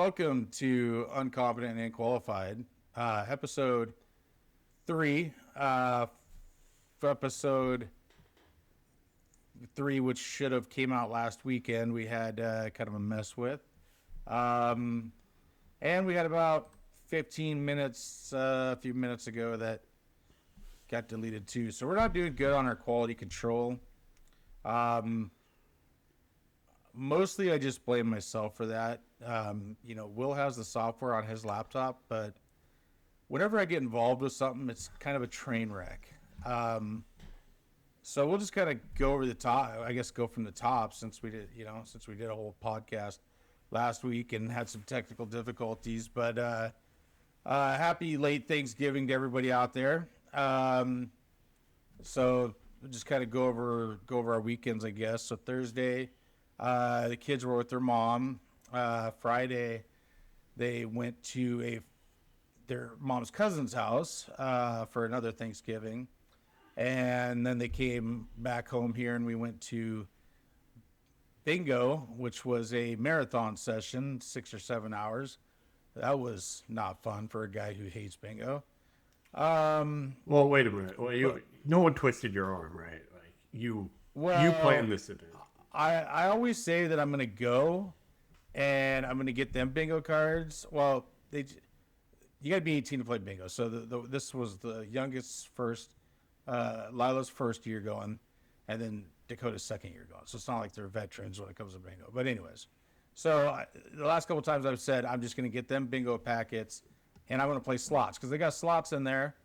welcome to Uncompetent and Inqualified, episode 3. For episode 3, which should have came out last weekend, we had kind of a mess with. And we had about 15 minutes, a few minutes ago that got deleted too. So we're not doing good on our quality control. Mostly I just blame myself for that. Will has the software on his laptop, but whenever I get involved with something, it's kind of a train wreck. So we'll just kind of go over the top, I guess go from the top since we did a whole podcast last week and had some technical difficulties, but happy late Thanksgiving to everybody out there. So we'll just kind of go over our weekends, I guess. So Thursday, the kids were with their mom. Friday, they went to their mom's cousin's house for another Thanksgiving, and then they came back home here, and we went to bingo, which was a marathon session, 6 or 7 hours. That was not fun for a guy who hates bingo. Well, wait a minute. Well, no one twisted your arm, right? Like you planned this event. I always say that I'm going to go and I'm going to get them bingo cards. Well, you got to be 18 to play bingo. So this was the youngest first, Lila's first year going, and then Dakota's second year going. So it's not like they're veterans when it comes to bingo. But anyways, so the last couple of times I've said I'm just going to get them bingo packets and I'm going to play slots because they got slots in there.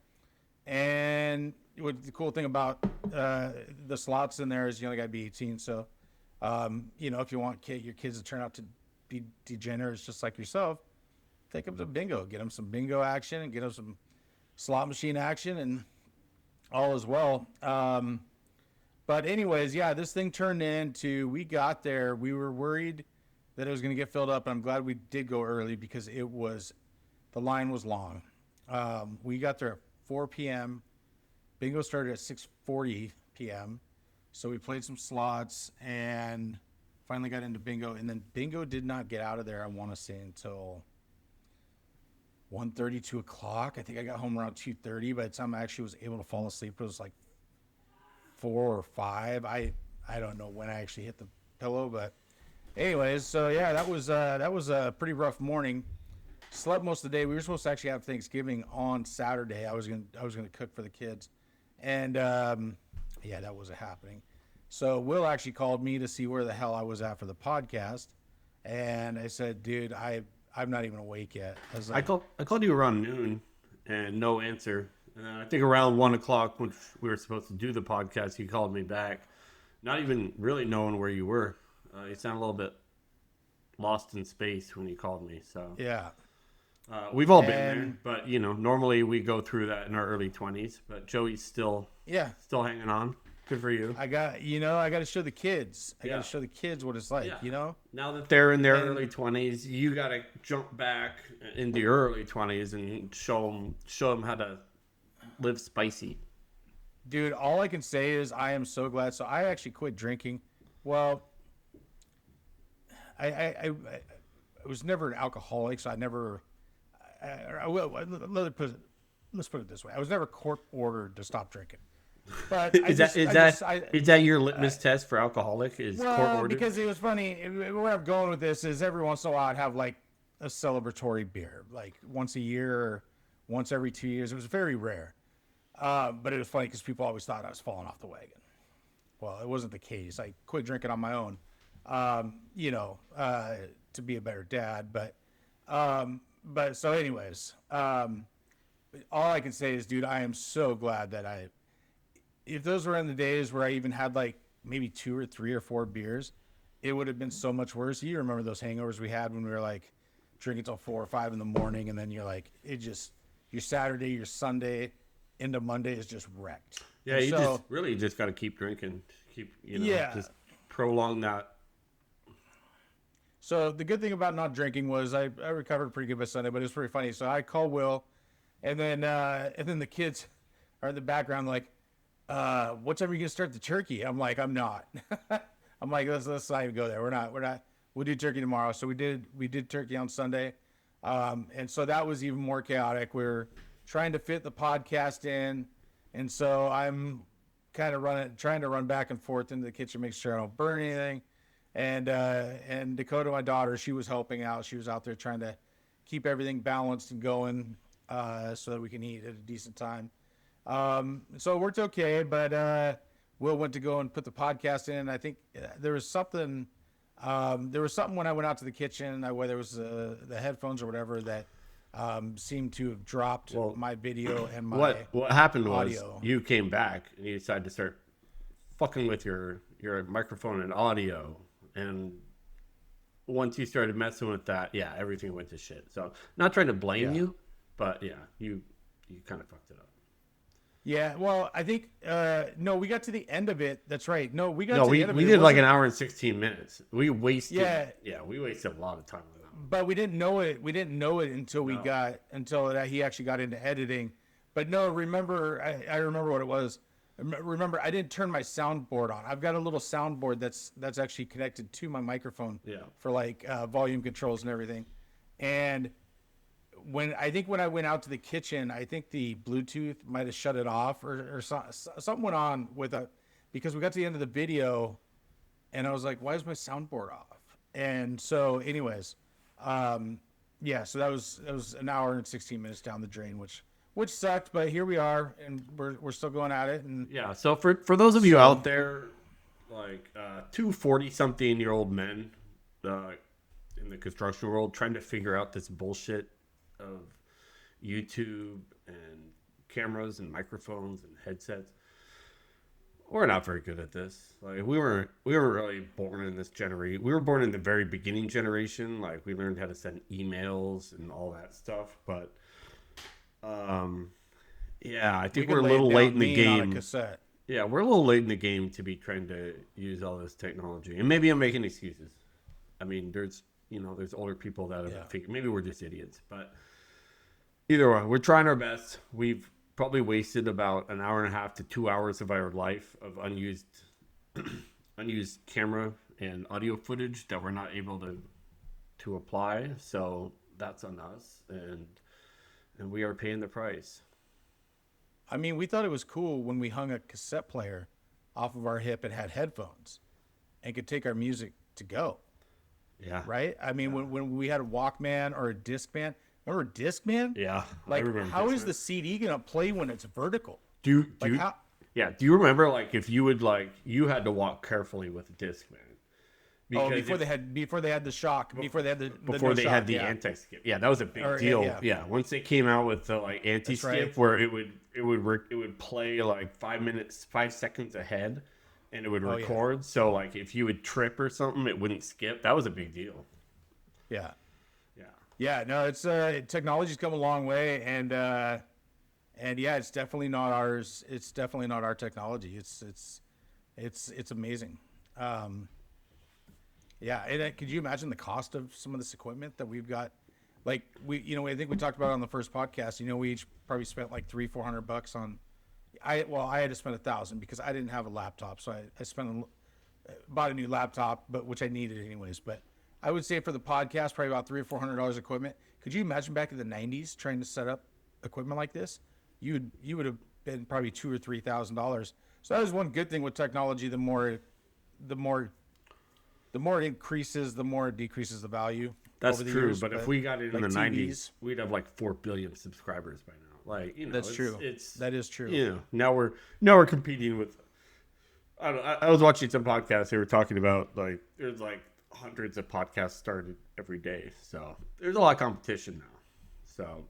And the cool thing about the slots in there is you only got to be 18. So if you want your kids to turn out to be degenerates just like yourself, take them to bingo, get them some bingo action and get them some slot machine action and all as well. But anyways, yeah, this thing turned into, we got there, we were worried that it was going to get filled up. And I'm glad we did go early because the line was long. We got there at 4 p.m. Bingo started at 6:40 p.m. So we played some slots and finally got into bingo. And then bingo did not get out of there, I want to say, until 1:30, 2 o'clock. I think I got home around 2:30. By the time I actually was able to fall asleep, it was like 4 or 5. I don't know when I actually hit the pillow. But anyways, so yeah, that was a pretty rough morning. Slept most of the day. We were supposed to actually have Thanksgiving on Saturday. I was gonna cook for the kids. And yeah, that wasn't happening. So Will actually called me to see where the hell I was at for the podcast, and I said, "Dude, I'm not even awake yet." I called you around noon, and no answer. I think around 1 o'clock, when we were supposed to do the podcast, you called me back, not even really knowing where you were. You sounded a little bit lost in space when you called me. So yeah. We've all been there, but normally we go through that in our early 20s. But Joey's still hanging on. Good for you. I got to show the kids. I got to show the kids what it's like. Now that they're in their early 20s, you got to jump back into your early 20s and show them how to live spicy. Dude, all I can say is I am so glad. So I actually quit drinking. Well, I was never an alcoholic, so I never. Let's put it this way: I was never court ordered to stop drinking. But is that your litmus test for alcoholic? Is court ordered? Because it was funny. Where I'm going with this is every once in a while I'd have like a celebratory beer, like once a year or once every 2 years. It was very rare, but it was funny because people always thought I was falling off the wagon. Well, it wasn't the case. I quit drinking on my own, to be a better dad, But so anyways, all I can say is, dude, I am so glad that if those were in the days where I even had like maybe 2 or 3 or 4 beers, it would have been so much worse. You remember those hangovers we had when we were like drinking till 4 or 5 in the morning, and then you're like, your Saturday, your Sunday into Monday is just wrecked. Yeah, you just got to keep drinking, just prolong that. So the good thing about not drinking was I recovered pretty good by Sunday, but it was pretty funny. So I called Will, and then the kids are in the background like, what time are you gonna start the turkey? I'm like, I'm not. I'm like, let's not even go there. We're not we'll do turkey tomorrow. So we did turkey on Sunday, and so that was even more chaotic. We're trying to fit the podcast in, and so I'm kind of trying to run back and forth into the kitchen, make sure I don't burn anything. And Dakota, my daughter, she was helping out. She was out there trying to keep everything balanced and going, so that we can eat at a decent time. So it worked okay, but Will went to go and put the podcast in. I think there was something when I went out to the kitchen, whether it was the headphones or whatever, that seemed to have dropped my video and my what happened audio. was you came back and you decided to start fucking with your microphone and audio, and once you started messing with that, everything went to shit. So not trying to blame you, but you kind of fucked it up. Yeah, well, I think no, we got to the end of it. That's right. No, we got to we the end of it. We did like an hour and 16 minutes. We wasted we wasted a lot of time with that. But we didn't know it. We didn't know it until he actually got into editing. But no, remember, I remember what it was. Remember, I didn't turn my soundboard on. I've got a little soundboard that's actually connected to my microphone for like volume controls and everything. And when I went out to the kitchen, I think the Bluetooth might have shut it off or something went on because we got to the end of the video, and I was like, why is my soundboard off? And so, anyways, so that was an hour and 16 minutes down the drain, which sucked, but here we are, and we're still going at it. And so for those of you out there, like two 40-something-year-old men in the construction world trying to figure out this bullshit of YouTube and cameras and microphones and headsets, we're not very good at this. Like we weren't really born in this generation. We were born in the very beginning generation. Like we learned how to send emails and all that stuff. But I think we're a little late in the game. Yeah, we're a little late in the game to be trying to use all this technology. And maybe I'm making excuses. I mean, there's older people that have figured. Maybe we're just idiots. But either way, we're trying our best. We've probably wasted about an hour and a half to 2 hours of our life of unused camera and audio footage that we're not able to apply. So that's on us, and we are paying the price. I mean, we thought it was cool when we hung a cassette player off of our hip and had headphones and could take our music to go. Yeah. Right? I mean, when we had a Walkman or a Discman. Remember Discman? Yeah. Like, how is the CD going to play when it's vertical? Do you remember, like, if you would, like, you had to walk carefully with a Discman? Before they had the shock, before they had the anti-skip. Yeah, that was a big deal. Yeah. Once they came out with the like anti-skip, where it would play like 5 seconds ahead, and it would record. So like if you would trip or something, it wouldn't skip. That was a big deal. Yeah. No, it's technology's come a long way, and it's definitely not ours. It's definitely not our technology. It's amazing. Could you imagine the cost of some of this equipment that we've got? Like I think we talked about it on the first podcast. We each probably spent like $300-400 on. I had to spend $1,000 because I didn't have a laptop, so I bought a new laptop, but which I needed anyways. But I would say for the podcast, probably about $300-400 equipment. Could you imagine back in the '90s trying to set up equipment like this? You would have been probably $2,000 or $3,000. So that is one good thing with technology. The more it increases, the more it decreases the value. That's true. But if we got it in the '90s, we'd have like 4 billion subscribers by now. Like, that's true. That is true. Now we're competing with. I was watching some podcasts. They were talking about like there's like hundreds of podcasts started every day. So there's a lot of competition now. So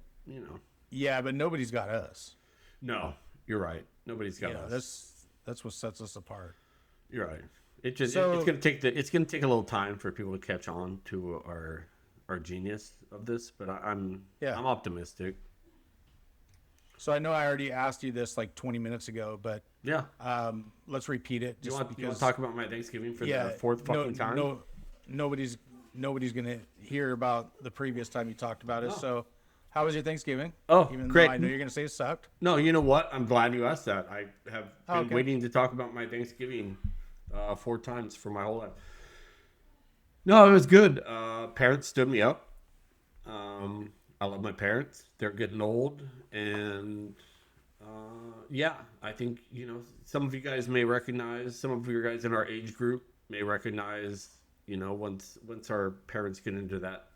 Yeah, but nobody's got us. No, you're right. Nobody's got us. That's what sets us apart. You're right. It's gonna take a little time for people to catch on to our genius of this, but I'm optimistic. So I know I already asked you this like 20 minutes ago, but let's repeat it. You want to talk about my Thanksgiving for the fourth fucking time? No, nobody's gonna hear about the previous time you talked about it. So, how was your Thanksgiving? Oh, even great. Though I know you're gonna say it sucked. No, you know what? I'm glad you asked that. I have been waiting to talk about my Thanksgiving 4 times for my whole life. No, it was good. Parents stood me up. I love my parents. They're getting old, and yeah, I think some of you guys may recognize. Some of you guys in our age group may recognize. Once our parents get into that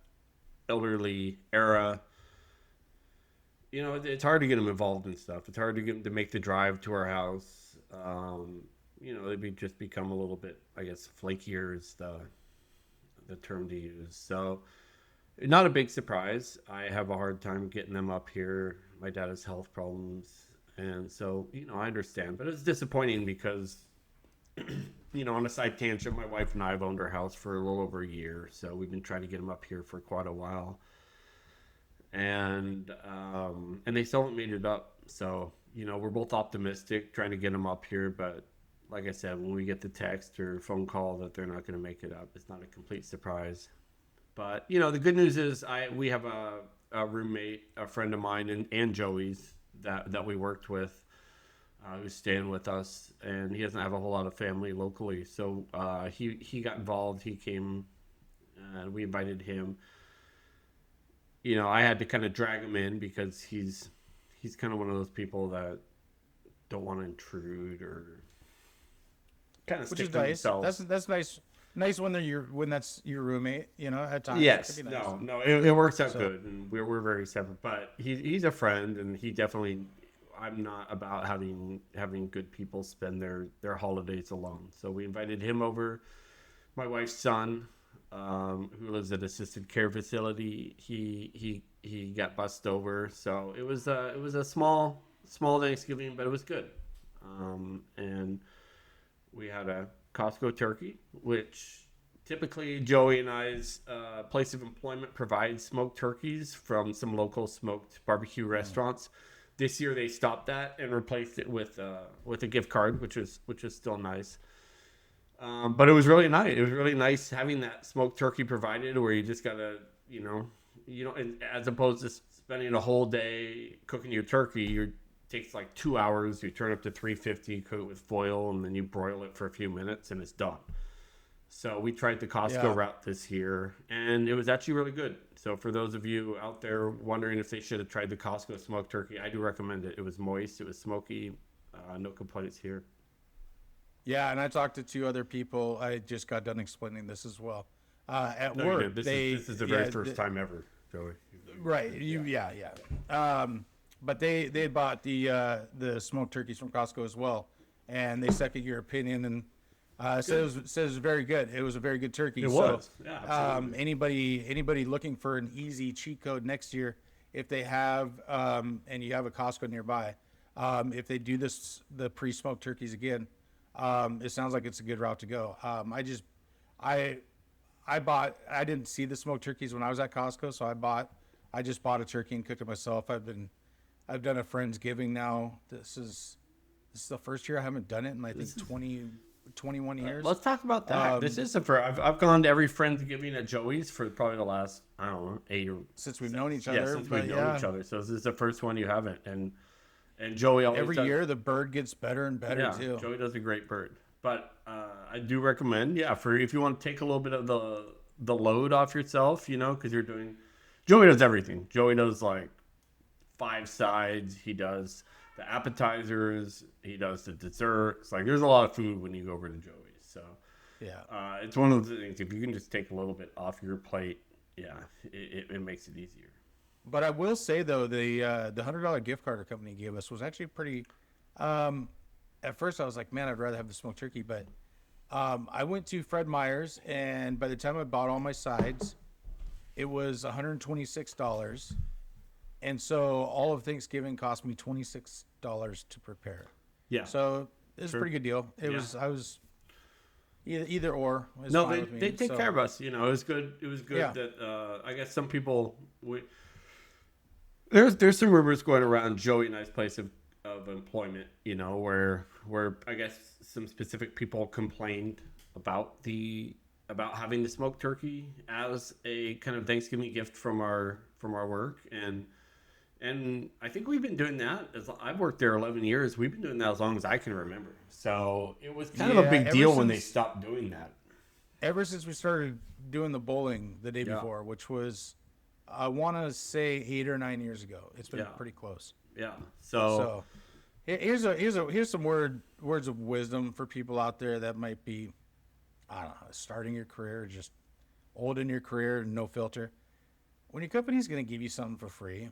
elderly era, it's hard to get them involved in stuff. It's hard to get them to make the drive to our house. They just become a little bit, I guess, flakier is the term to use. So, not a big surprise. I have a hard time getting them up here. My dad has health problems, and so I understand. But it's disappointing because, on a side tangent, my wife and I have owned our house for a little over a year, so we've been trying to get them up here for quite a while. And they still haven't made it up. So we're both optimistic, trying to get them up here. But like I said, when we get the text or phone call that they're not going to make it up, it's not a complete surprise. But the good news is we have a roommate, a friend of mine, and Joey's that we worked with, who's staying with us, and he doesn't have a whole lot of family locally. So he got involved. He came, and we invited him. I had to kind of drag him in because he's kind of one of those people that don't want to intrude or kind of stick to themselves. That's nice. Nice when that's your roommate. At times. Yes. Nice. No. It works out good, and we're very separate. But he's a friend, and he definitely. I'm not about having good people spend their holidays alone. So we invited him over. My wife's son, who lives at assisted care facility, he got bussed over. So it was a small Thanksgiving, but it was good. And we had a Costco Turkey, which typically Joey and I's place of employment provides smoked turkeys from some local smoked barbecue restaurants. This year they stopped that and replaced it with a gift card, which is still nice. But it was really nice. It was really nice having that smoked turkey provided, where you just gotta, as opposed to spending a whole day cooking your turkey. It takes like 2 hours. You turn up to 350, coat it with foil, and then you broil it for a few minutes, and it's done. So we tried the Costco route this year, and it was actually really good. So for those of you out there wondering if they should have tried the Costco smoked turkey, I do recommend it. It was moist. It was smoky. No complaints here. Yeah, and I talked to 2 other people. I just got done explaining this as well. At work, this is the very first time ever, Joey. Right. But they bought the smoked turkeys from Costco as well, and they second your opinion and said it was very good. It was a very good turkey. It was. Yeah, absolutely. Anybody looking for an easy cheat code next year, if they have and you have a Costco nearby, if they do the pre-smoked turkeys again, it sounds like it's a good route to go. I didn't see the smoked turkeys when I was at Costco, so I just bought a turkey and cooked it myself. I've done a Friendsgiving now. This is the first year I haven't done it in I think 21 years. Let's talk about that. This is I've gone to every Friendsgiving at Joey's for probably the last, I don't know, 8 or since we've known each other. Yeah, since we've known each other. So this is the first one you haven't. And Joey always every year the bird gets better and better too. Joey does a great bird. But I do recommend, if you want to take a little bit of the load off yourself, because Joey does everything. Joey does like 5 sides. He does the appetizers. He does the desserts. Like there's a lot of food when you go over to Joey's. So it's one of the things. If you can just take a little bit off your plate, it makes it easier. But I will say though, the $100 gift card our company gave us was actually pretty. At first I was like, man, I'd rather have the smoked turkey, but I went to Fred Meyer's, and by the time I bought all my sides, it was $126. And so all of Thanksgiving cost me $26 to prepare. Yeah. So it was a pretty good deal. I was either or. No, they take care of us. It was good. It was good that I guess some people there's some rumors going around Joey and I's place of employment, where I guess some specific people complained about having the smoked turkey as a kind of Thanksgiving gift from our work, and I think we've been doing that I've worked there 11 years. We've been doing that as long as I can remember. So it was kind of a big deal when they stopped doing that. ever since we started doing the bowling the day Yeah. before, which was, I want to say 8 or 9 years ago. It's been Yeah. pretty close. Yeah. So So here's some words of wisdom for people out there that might be, I don't know, starting your career, just old in your career, no filter. When your company's going to give you something for free,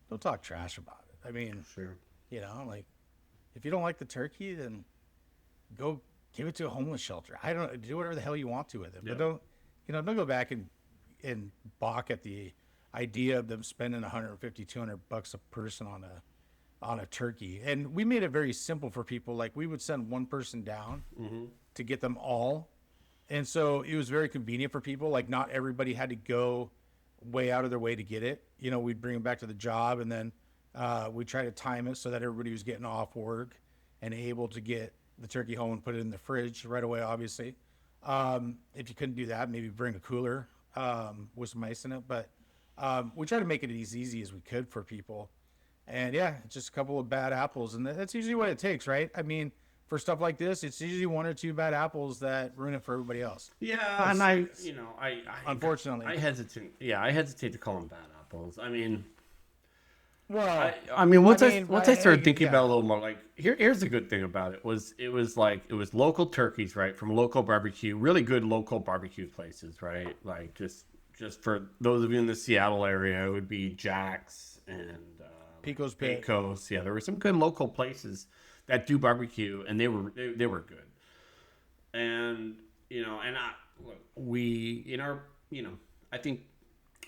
don't talk trash about it. I mean, sure. like if you don't like the turkey, then go give it to a homeless shelter. I don't do whatever the hell you want to with it, Yeah. but don't go back and balk at the idea of them spending 150, $200 a person on a turkey. And we made it very simple for people. Like we would send one person down to get them all. And so it was very convenient for people. Like not everybody had to go way out of their way to get it. We'd bring them back to the job, and then we try to time it so that everybody was getting off work and able to get the turkey home and put it in the fridge right away, obviously. If you couldn't do that, maybe bring a cooler with some ice in it. But we try to make it as easy as we could for people. And yeah, just a couple of bad apples. And that's usually what it takes, right? I mean, for stuff like this, it's usually one or two bad apples that ruin it for everybody else. Yeah, and I Unfortunately. I hesitate. Yeah, I hesitate to call them bad apples. I mean, Well, once I mean, I started thinking yeah. about it a little more, like here's the good thing about it was local turkeys, right, from local barbecue, really good local barbecue places, right? Like just for those of you in the Seattle area, it would be Jack's and Pico's Pit. Pecos. Yeah, there were some good local places that do barbecue, and they were good. And I think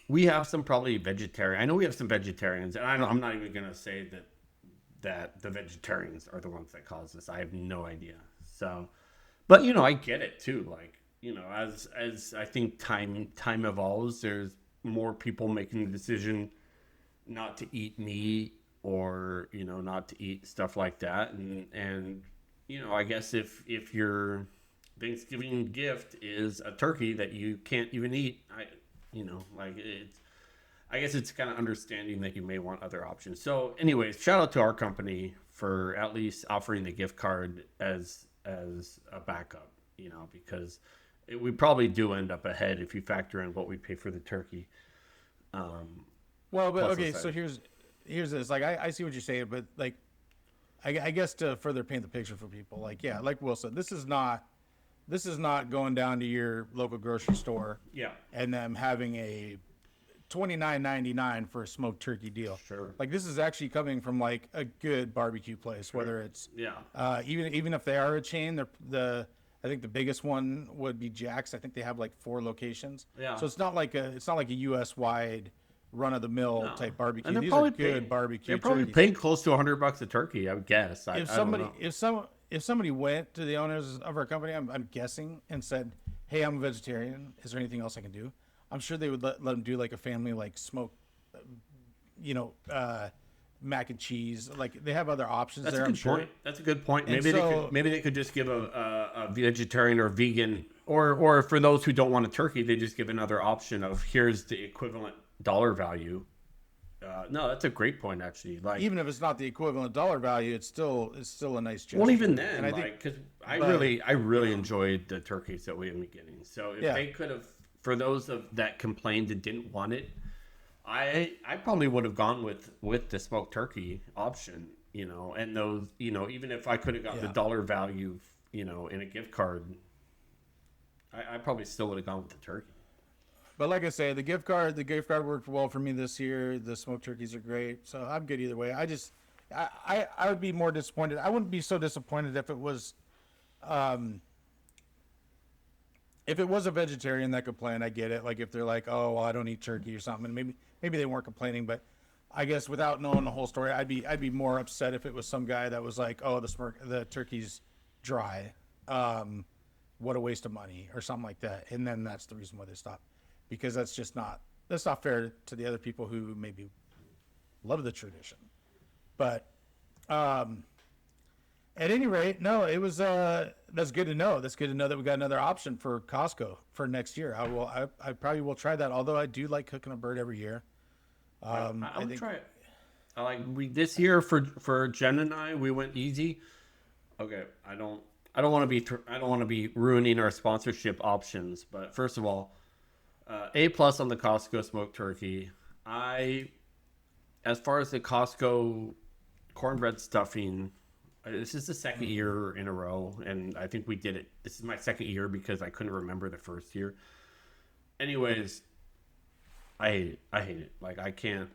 we have some probably vegetarian. I know we have some vegetarians, and I'm not even gonna say that the vegetarians are the ones that cause this. I have no idea. So, but I get it too. Like as I think time evolves, there's more people making the decision not to eat meat or not to eat stuff like that, and I guess if your Thanksgiving gift is a turkey that you can't even eat, I guess it's kind of understanding that you may want other options. So anyways, shout out to our company for at least offering the gift card as a backup, because we probably do end up ahead if you factor in what we pay for the turkey. Well, but okay, so here's this. Like I see what you're saying, but like I guess to further paint the picture for people, like yeah, like Will said, this is not going down to your local grocery store, Yeah. and them having a $29.99 for a smoked turkey deal. Sure. Like this is actually coming from like a good barbecue place, whether it's Yeah. even if they are a chain, I think the biggest one would be Jack's. I think they have like 4 locations. Yeah. So it's not like a US wide run of the mill type barbecue. And they're These probably are good barbecue. They're probably turkeys. paying close to $100 a turkey, I would guess. If somebody went to the owners of our company, I'm guessing, and said, "Hey, I'm a vegetarian. Is there anything else I can do?" I'm sure they would let them do like a family like smoked, mac and cheese. Like they have other options That's there. a good point. That's a good point. Maybe they could just give a vegetarian or vegan, or for those who don't want a turkey, they just give another option of here's the equivalent dollar value. No, that's a great point actually. Like Even if it's not the equivalent dollar value, it's still a nice gesture. well, even then, And because I really enjoyed the turkeys that we have been getting. So if they could have, for those that complained and didn't want it, I probably would have gone with the smoked turkey option, and those, even if I could have got the dollar value, in a gift card, I probably still would have gone with the turkey. But like I say, the gift card worked well for me this year. The smoked turkeys are great, so I'm good either way. I would be more disappointed. I wouldn't be so disappointed if it was a vegetarian that complained. I get it. Like if they're like, oh, well, I don't eat turkey or something, and maybe they weren't complaining. But I guess without knowing the whole story, I'd be more upset if it was some guy that was like, oh, the turkey's dry. What a waste of money or something like that. And then that's the reason why they stopped. Because that's not fair to the other people who maybe love the tradition. But at any rate, no, it was that's good to know. That's good to know that we got another option for Costco for next year. I probably will try that. Although I do like cooking a bird every year. I would try it. This year for Jen and I, we went easy. Okay, I don't want to be ruining our sponsorship options. But first of all, A+ on the Costco smoked turkey. As far as the Costco cornbread stuffing, this is the second year in a row, and I think we did it. This is my second year because I couldn't remember the first year. Anyways, I hate it. I hate it. Like, I can't.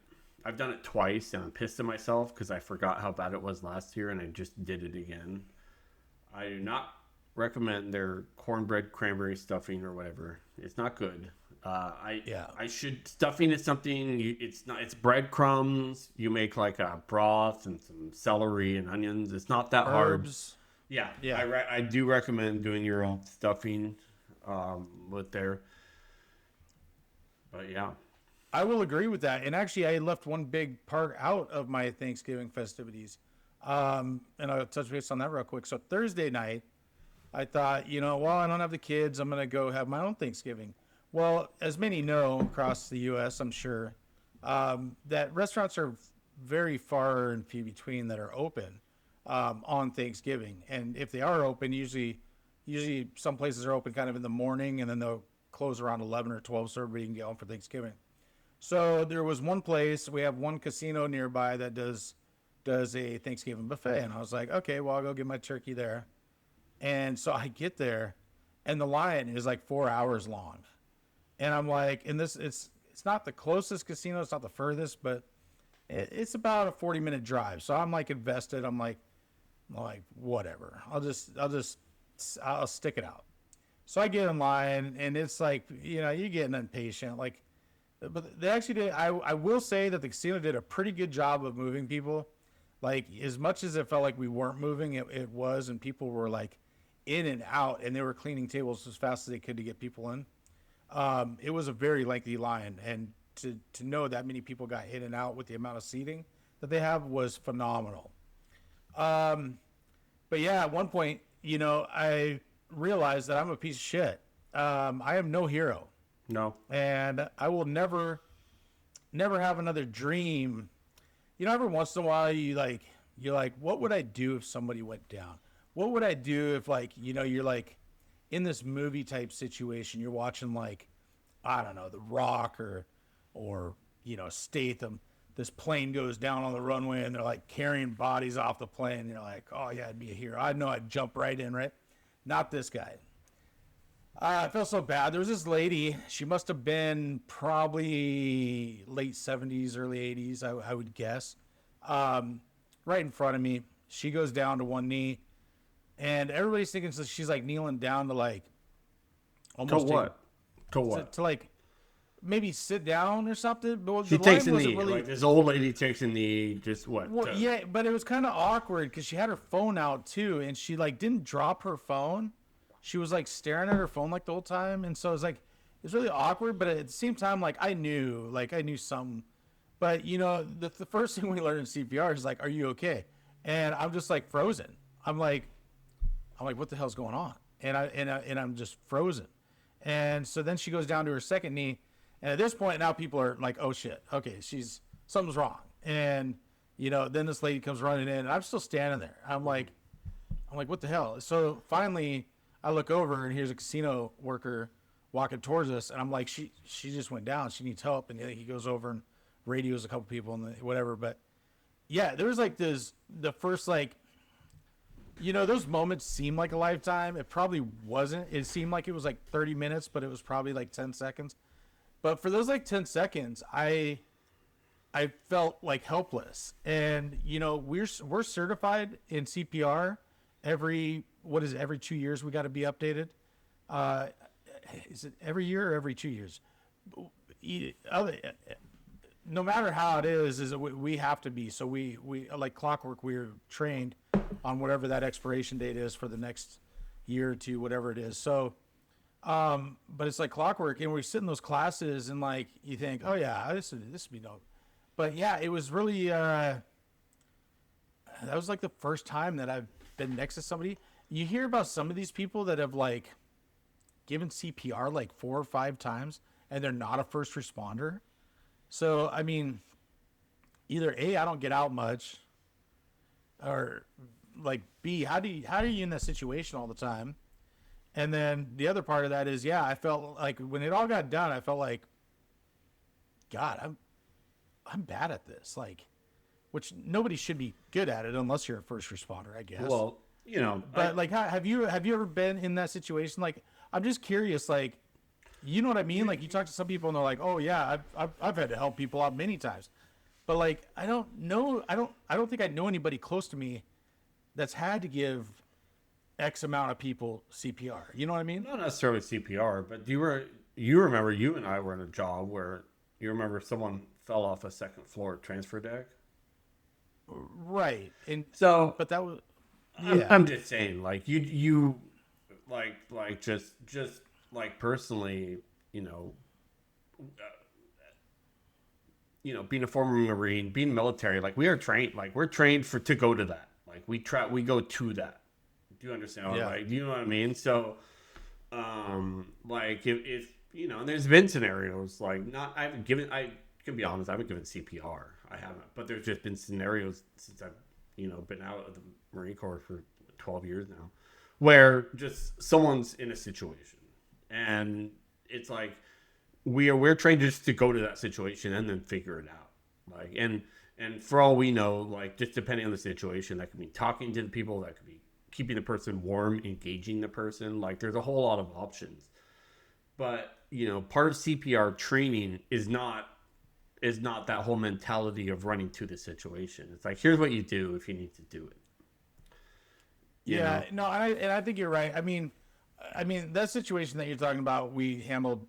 I've done it twice, and I'm pissed at myself because I forgot how bad it was last year, and I just did it again. I do not recommend their cornbread cranberry stuffing or whatever. It's not good. Stuffing is something. It's breadcrumbs. You make like a broth and some celery and onions. It's not that Herbs. hard. Yeah. Yeah. I do recommend doing your own stuffing with there. But yeah. I will agree with that. And actually, I left one big part out of my Thanksgiving festivities. And I'll touch base on that real quick. So Thursday night, I thought, I don't have the kids, I'm going to go have my own Thanksgiving. Well, as many know across the U.S., I'm sure, that restaurants are very far and few between that are open on Thanksgiving. And if they are open, usually some places are open kind of in the morning, and then they'll close around 11 or 12 so everybody can get home for Thanksgiving. So there was one place, we have one casino nearby that does a Thanksgiving buffet. And I was like, okay, well, I'll go get my turkey there. And so I get there, and the line is like 4 hours long. And I'm like, it's not the closest casino, it's not the furthest, but it's about a 40-minute drive. So I'm like invested. I'm like, whatever. I'll stick it out. So I get in line, and it's like, you're getting impatient. Like, but they actually did. I will say that the casino did a pretty good job of moving people. Like, as much as it felt like we weren't moving, it was, and people were like in and out, and they were cleaning tables as fast as they could to get people in. It was a very lengthy line, and to know that many people got in and out with the amount of seating that they have was phenomenal. But yeah, at one point, I realized that I'm a piece of shit. I am no hero. No. And I will never have another dream. Every once in a while you're like, what would I do if somebody went down? What would I do if you're like in this movie type situation, you're watching like, I don't know, The Rock or Statham. This plane goes down on the runway and they're like carrying bodies off the plane. And you're like, oh yeah, I'd be a hero. I know I'd jump right in, right? Not this guy. I felt so bad. There was this lady. She must have been probably late 70s, early 80s, I would guess. Right in front of me. She goes down to one knee. And everybody's thinking so she's like kneeling down to like almost to like maybe sit down or something. But she takes a knee. Really... Like this old lady takes a knee. Just what? Well, yeah, but it was kind of awkward because she had her phone out too, and she like didn't drop her phone. She was like staring at her phone like the whole time, and so it was really awkward. But at the same time, like I knew some. But the first thing we learned in CPR is like, "Are you okay?" And I'm just like frozen. I'm like, what the hell's going on? And I'm just frozen. And so then she goes down to her second knee, and at this point now people are like, oh shit, okay, something's wrong. And then this lady comes running in, and I'm still standing there. I'm like, what the hell? So finally I look over, and here's a casino worker walking towards us, and I'm like, she just went down. She needs help. And he goes over and radios a couple people and whatever. But yeah, there was like the first like. Those moments seem like a lifetime. It probably wasn't. It seemed like it was like 30 minutes, but it was probably like 10 seconds. But for those like 10 seconds, I felt like helpless. And we're certified in CPR every 2 years we got to be updated. Is it every year or every 2 years? No matter how it is we have to be. So we like clockwork, we're trained on whatever that expiration date is for the next year or two, whatever it is. So, but it's like clockwork, and we sit in those classes, and like you think, oh yeah, this would be dope. But yeah, it was really that was like the first time that I've been next to somebody. You hear about some of these people that have like given CPR like 4 or 5 times, and they're not a first responder. So I mean, either A, I don't get out much, or like, B, how are you in that situation all the time? And then the other part of that is, yeah, I felt like when it all got done, I felt like, God, I'm bad at this. Like, which nobody should be good at it unless you're a first responder, I guess. Well, you know, But like, have you ever been in that situation? Like, I'm just curious. Like, you know what I mean? Like, you talk to some people and they're like, "Oh yeah, I've had to help people out many times," but like, I don't know. I don't think I know anybody close to me that's had to give X amount of people CPR. You know what I mean? not necessarily CPR, but you remember you and I were in a job where you remember someone fell off a second floor transfer deck. Right. And So, but that was I'm just saying, like you like just like personally, being a former Marine, being military, like we are trained, like we're trained to go to that. Like we go to that. Do you understand? Yeah. Like, do you know what I mean? So, like if and there's been scenarios like I can be honest, I haven't given CPR. I haven't, but there's just been scenarios since I've been out of the Marine Corps for 12 years now, where just someone's in a situation, and it's like we're trained just to go to that situation and then figure it out. Like and for all we know, like just depending on the situation, that could be talking to the people, that could be keeping the person warm, engaging the person. Like there's a whole lot of options. But part of CPR training is not that whole mentality of running to the situation. It's like, here's what you do if you need to do it. Yeah, no, and I think you're right. I mean, that situation that you're talking about, we handled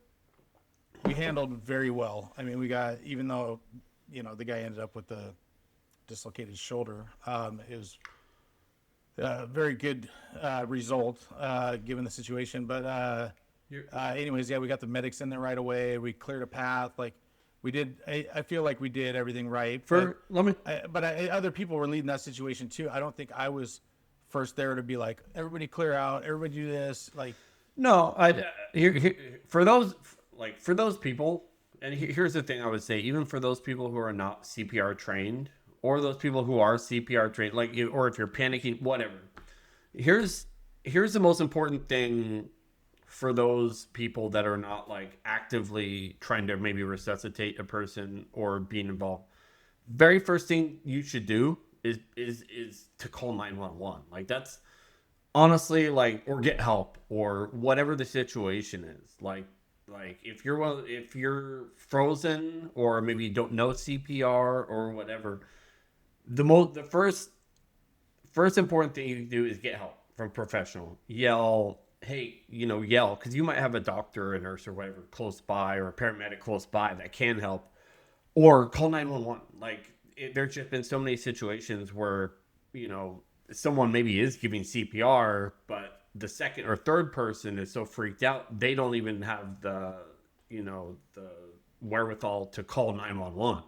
very well. I mean, we got, even though the guy ended up with the dislocated shoulder, it was a very good result given the situation. But anyways, yeah, we got the medics in there right away. We cleared a path. Like we did. I feel like we did everything right. But other people were leading that situation too. I don't think I was first there to be like, everybody clear out, everybody do this. Like, no, for those people, and here's the thing I would say, even for those people who are not CPR trained, or those people who are CPR trained, like or if you're panicking, whatever. Here's the most important thing for those people that are not like actively trying to maybe resuscitate a person or being involved. Very first thing you should do is to call 911. Like that's honestly, like, or get help or whatever the situation is. Like if you're frozen or maybe you don't know CPR or whatever, the first important thing you can do is get help from a professional. Yell, because you might have a doctor or a nurse or whatever close by, or a paramedic close by that can help, or call 911. Like there's just been so many situations where someone maybe is giving CPR, but the second or third person is so freaked out they don't even have the wherewithal to call 911.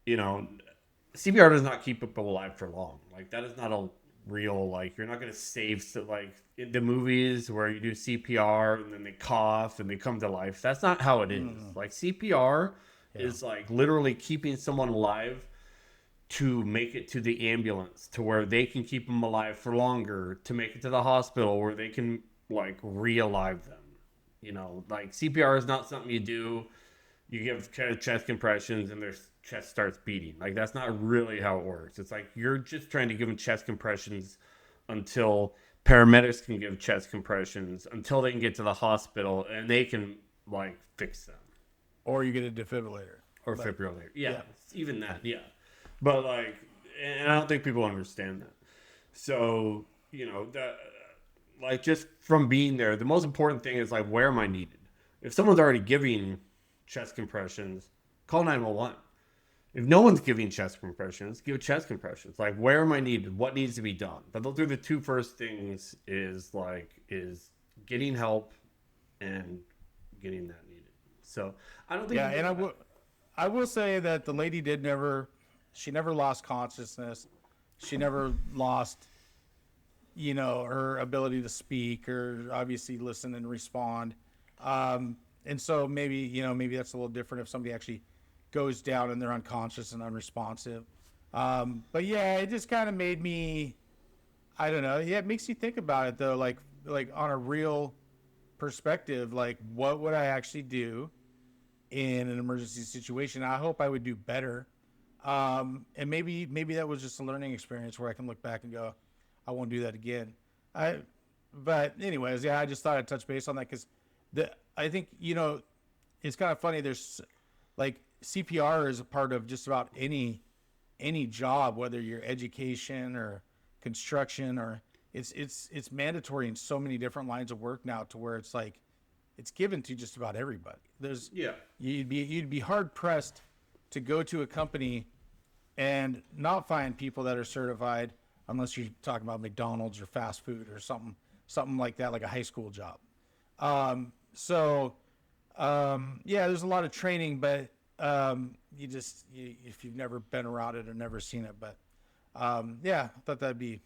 CPR does not keep people alive for long. Like that is not a real, like, you're not going to save, like in the movies where you do CPR and then they cough and they come to life. That's not how it is. Like CPR is like literally keeping someone alive to make it to the ambulance, to where they can keep them alive for longer, to make it to the hospital where they can like re-alive them. Like CPR is not something you do. You give chest compressions and their chest starts beating. Like that's not really how it works. It's like you're just trying to give them chest compressions until paramedics can give chest compressions, until they can get to the hospital and they can like fix them. Or you get a defibrillator. Or defibrillator. Yeah, even that. Yeah. But like, and I don't think people understand that. So, that, like, just from being there, the most important thing is like, where am I needed? If someone's already giving chest compressions, call 911. If no one's giving chest compressions, give chest compressions. Like, where am I needed? What needs to be done? But those are the two first things, is getting help and getting that needed. So I don't think. Yeah, and I will say that the lady she never lost consciousness. She never lost, her ability to speak or obviously listen and respond. And so maybe that's a little different if somebody actually goes down and they're unconscious and unresponsive. But yeah, it just kind of made me I don't know. Yeah, it makes you think about it though, like on a real perspective, like what would I actually do in an emergency situation? I hope I would do better. And maybe that was just a learning experience where I can look back and go, I won't do that again. I, but anyways, yeah, I just thought I'd touch base on that because I think it's kind of funny. There's like CPR is a part of just about any job, whether you're education or construction or it's mandatory in so many different lines of work now to where it's like it's given to just about everybody. You'd be hard pressed to go to a company and not find people that are certified unless you're talking about McDonald's or fast food or something like that, like a high school job. Yeah, there's a lot of training, but if you've never been around it or never seen it, but yeah, I thought that'd be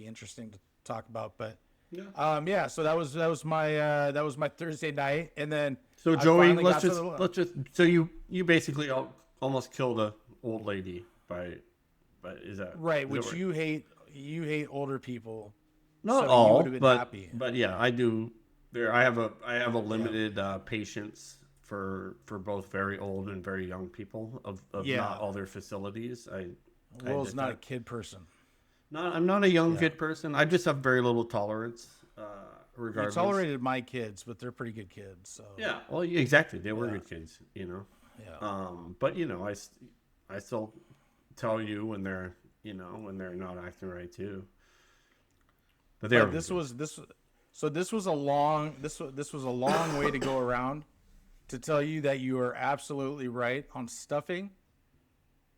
interesting to talk about. But yeah, so that was my Thursday night, and then so Joey, let's just so you basically almost killed a old lady by is that right? Which you hate older people. Not so all, you would have been but happy. But yeah, I do. I have a limited patience for both very old and very young people of not all their facilities. Will's not a kid person. I'm not a young kid person. I just have very little tolerance. Regardless, you tolerated my kids, but they're pretty good kids. So yeah, well, exactly, they were good kids, Yeah. But I still tell you when they're not acting right too. But this was a long way to go around to tell you that you are absolutely right on stuffing.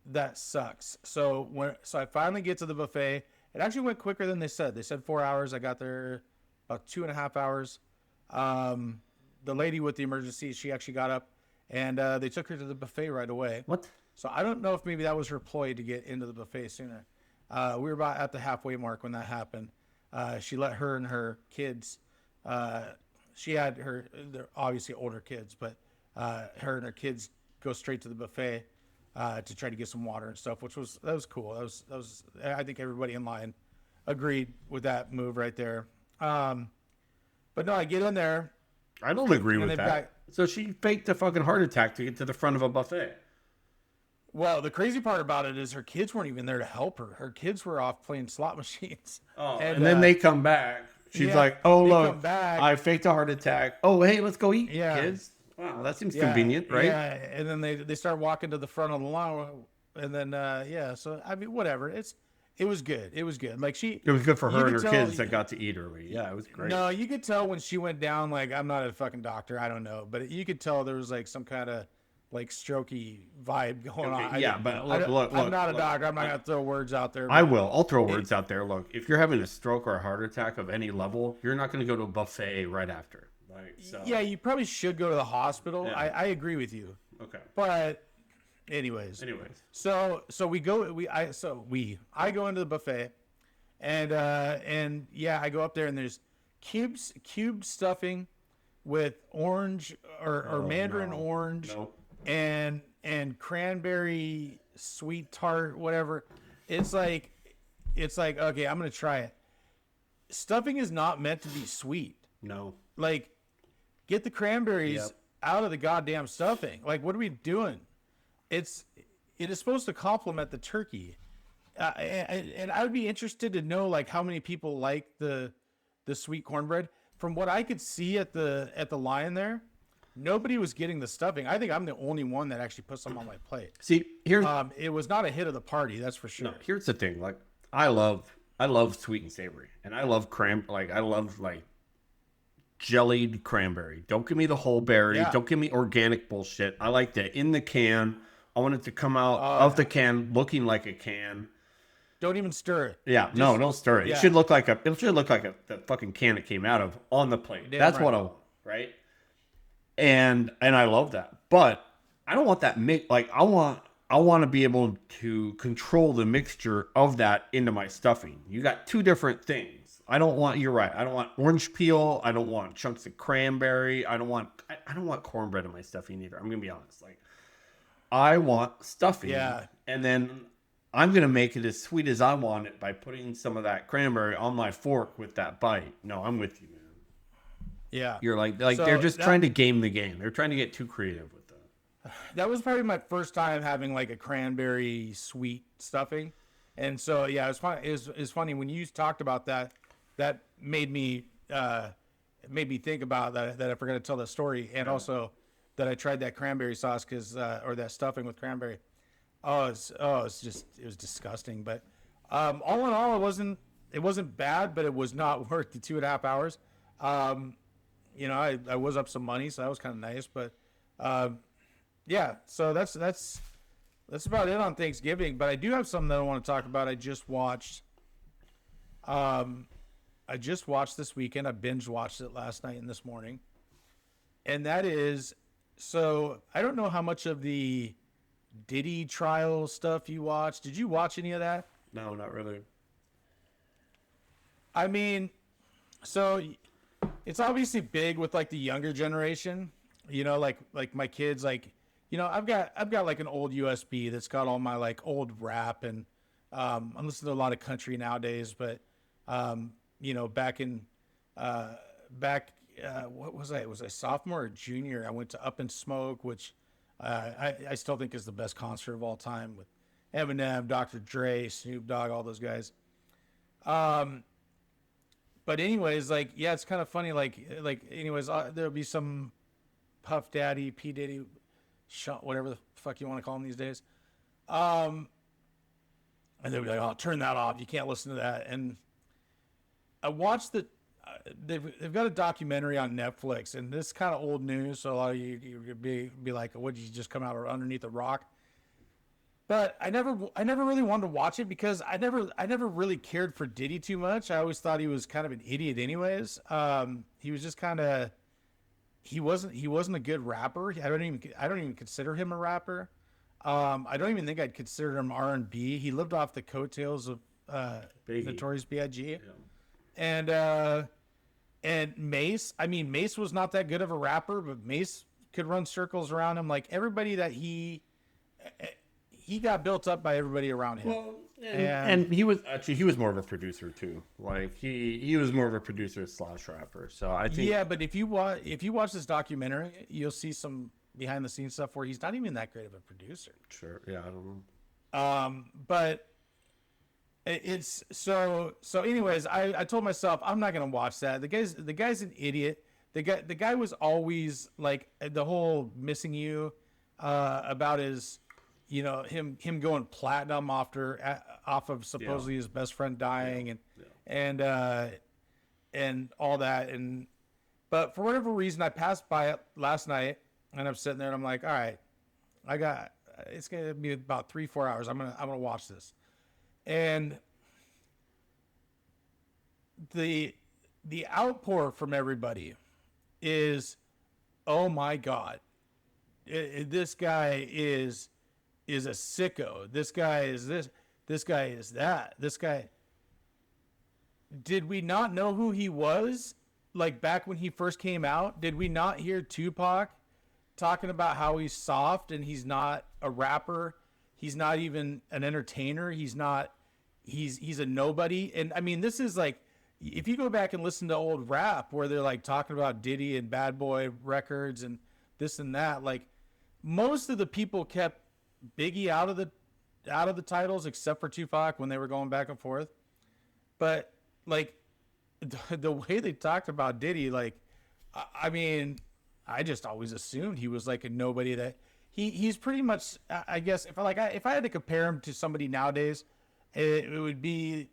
That sucks. So I finally get to the buffet. It actually went quicker than they said. They said 4 hours. I got there about 2.5 hours. The lady with the emergency, she actually got up and they took her to the buffet right away. What? So I don't know if maybe that was her ploy to get into the buffet sooner. We were about at the halfway mark when that happened. She let her and her kids, she had they're obviously older kids, but her and her kids go straight to the buffet to try to get some water and stuff, that was cool. That was I think everybody in line agreed with that move right there. But no, I get in there. I don't agree with that. So she faked a fucking heart attack to get to the front of a buffet. Well, the crazy part about it is her kids weren't even there to help her. Her kids were off playing slot machines. Oh, and then they come back. She's like, "Oh, look, I faked a heart attack. Oh, hey, let's go eat, kids." Wow, that seems convenient, right? Yeah, and then they start walking to the front of the lawn, and then so I mean, whatever. It was good. It was good. Like it was good for her and her kids that got to eat early. Yeah, it was great. No, you could tell when she went down. Like, I'm not a fucking doctor. I don't know, but you could tell there was like some kind of like strokey vibe going on. Yeah, but look, I'm not a doctor. I'm not gonna throw words out there. I will. I'll throw words out there. Look, if you're having a stroke or a heart attack of any level, you're not going to go to a buffet right after. Yeah, you probably should go to the hospital. Yeah. I agree with you. Okay. But anyways. So I go into the buffet, and yeah, I go up there and there's cubed stuffing with orange or mandarin orange. Nope. And cranberry sweet tart, whatever. It's like okay, I'm gonna try it. Stuffing is not meant to be sweet. No. Like, get the cranberries out of the goddamn stuffing. Like, what are we doing? It is supposed to complement the turkey, and I would be interested to know like how many people like the sweet cornbread. From what I could see at the line there, nobody was getting the stuffing. I think I'm the only one that actually put some on my plate. See, here's it was not a hit of the party, that's for sure. No, here's the thing. Like, I love sweet and savory, and I love I love jellied cranberry. Don't give me the whole berry. Yeah. Don't give me organic bullshit. I like that in the can. I want it to come out of the can looking like a can. Don't even stir it. Yeah, don't stir it. Yeah. It should look like the fucking can it came out of on the plate. That's right. What I want, right? And I love that. But I don't want that mix. Like, I want to be able to control the mixture of that into my stuffing. You got two different things. You're right. I don't want orange peel. I don't want chunks of cranberry. I don't want cornbread in my stuffing either. I'm going to be honest. Like, I want stuffing. Yeah. And then I'm going to make it as sweet as I want it by putting some of that cranberry on my fork with that bite. No, I'm with you, man. Yeah. You're like So they're just trying to game the game. They're trying to get too creative with that. That was probably my first time having like a cranberry sweet stuffing. And so, yeah, it was fun. It's funny when you talked about that, that made me think about that if we're going to tell the story, and also that I tried that cranberry sauce or that stuffing with cranberry. It was disgusting. But all in all, it wasn't bad, but it was not worth the 2.5 hours. I was up some money, so that was kind of nice. But yeah, so that's about it on Thanksgiving. But I do have something that I want to talk about. I just watched this weekend. I binge watched it last night and this morning, and that is, so I don't know how much of the Diddy trial stuff you watched. Did you watch any of that? No, not really. I mean, so it's obviously big with like the younger generation, like my kids, like, I've got like an old USB that's got all my like old rap, and I'm listening to a lot of country nowadays, but what was I? Was I sophomore or junior? I went to Up in Smoke, which I still think is the best concert of all time, with Eminem, Dr. Dre, Snoop Dogg, all those guys. But anyways, like, yeah, it's kind of funny. Anyways, there'll be some Puff Daddy, P Diddy, whatever the fuck you want to call them these days. And they'll be like, "Oh, turn that off. You can't listen to that." And I watched they've got a documentary on Netflix, and this is kind of old news, so a lot of you would be like, "What, did you just come out underneath a rock?" But I never really wanted to watch it because I never really cared for Diddy too much. I always thought he was kind of an idiot anyways. He was just kind of, he wasn't a good rapper. I don't even consider him a rapper. I don't even think I'd consider him R&B. He lived off the coattails of Notorious B.I.G. Yeah. And Mace. I mean, Mace was not that good of a rapper, but Mace could run circles around him. Like, everybody that he got built up by everybody around him. Well, and he was more of a producer too. Like he was more of a producer / rapper. So I think, yeah, but if you watch this documentary, you'll see some behind the scenes stuff where he's not even that great of a producer. Sure. Yeah, I don't know. But it's so anyways, I told myself I'm not gonna watch that. The guy's an idiot. The guy was always like the whole missing you about his, him going platinum off of supposedly his best friend dying, and all that. But for whatever reason, I passed by it last night, and I'm sitting there and I'm like, all right, it's gonna be about 3-4 hours. I'm gonna watch this. And the outpour from everybody is, oh my God, this guy is a sicko. This guy is this. This guy is that. This guy. Did we not know who he was? Like, back when he first came out, did we not hear Tupac talking about how he's soft and he's not a rapper? He's not even an entertainer. He's a nobody. And I mean, this is like, if you go back and listen to old rap where they're like talking about Diddy and Bad Boy records and this and that, like, most of the people kept Biggie out of the titles except for Tupac when they were going back and forth. But like the way they talked about Diddy, like, I mean, I just always assumed he was like a nobody. That he's pretty much, I guess, if I had to compare him to somebody nowadays, it would be,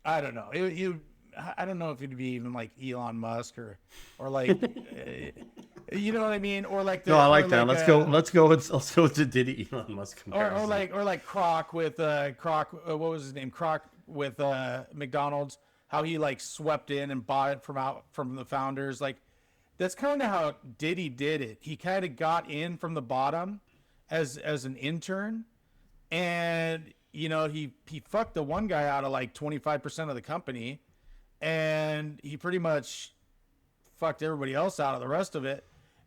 I don't know. I don't know if it'd be even like Elon Musk or like, you know what I mean? Or like no, I like that. Let's go with the Diddy Elon Musk comparison. Or like Croc with what was his name? Croc with McDonald's. How he like swept in and bought it from the founders. Like, that's kind of how Diddy did it. He kind of got in from the bottom as an intern, and he fucked the one guy out of like 25% of the company, and he pretty much fucked everybody else out of the rest of it.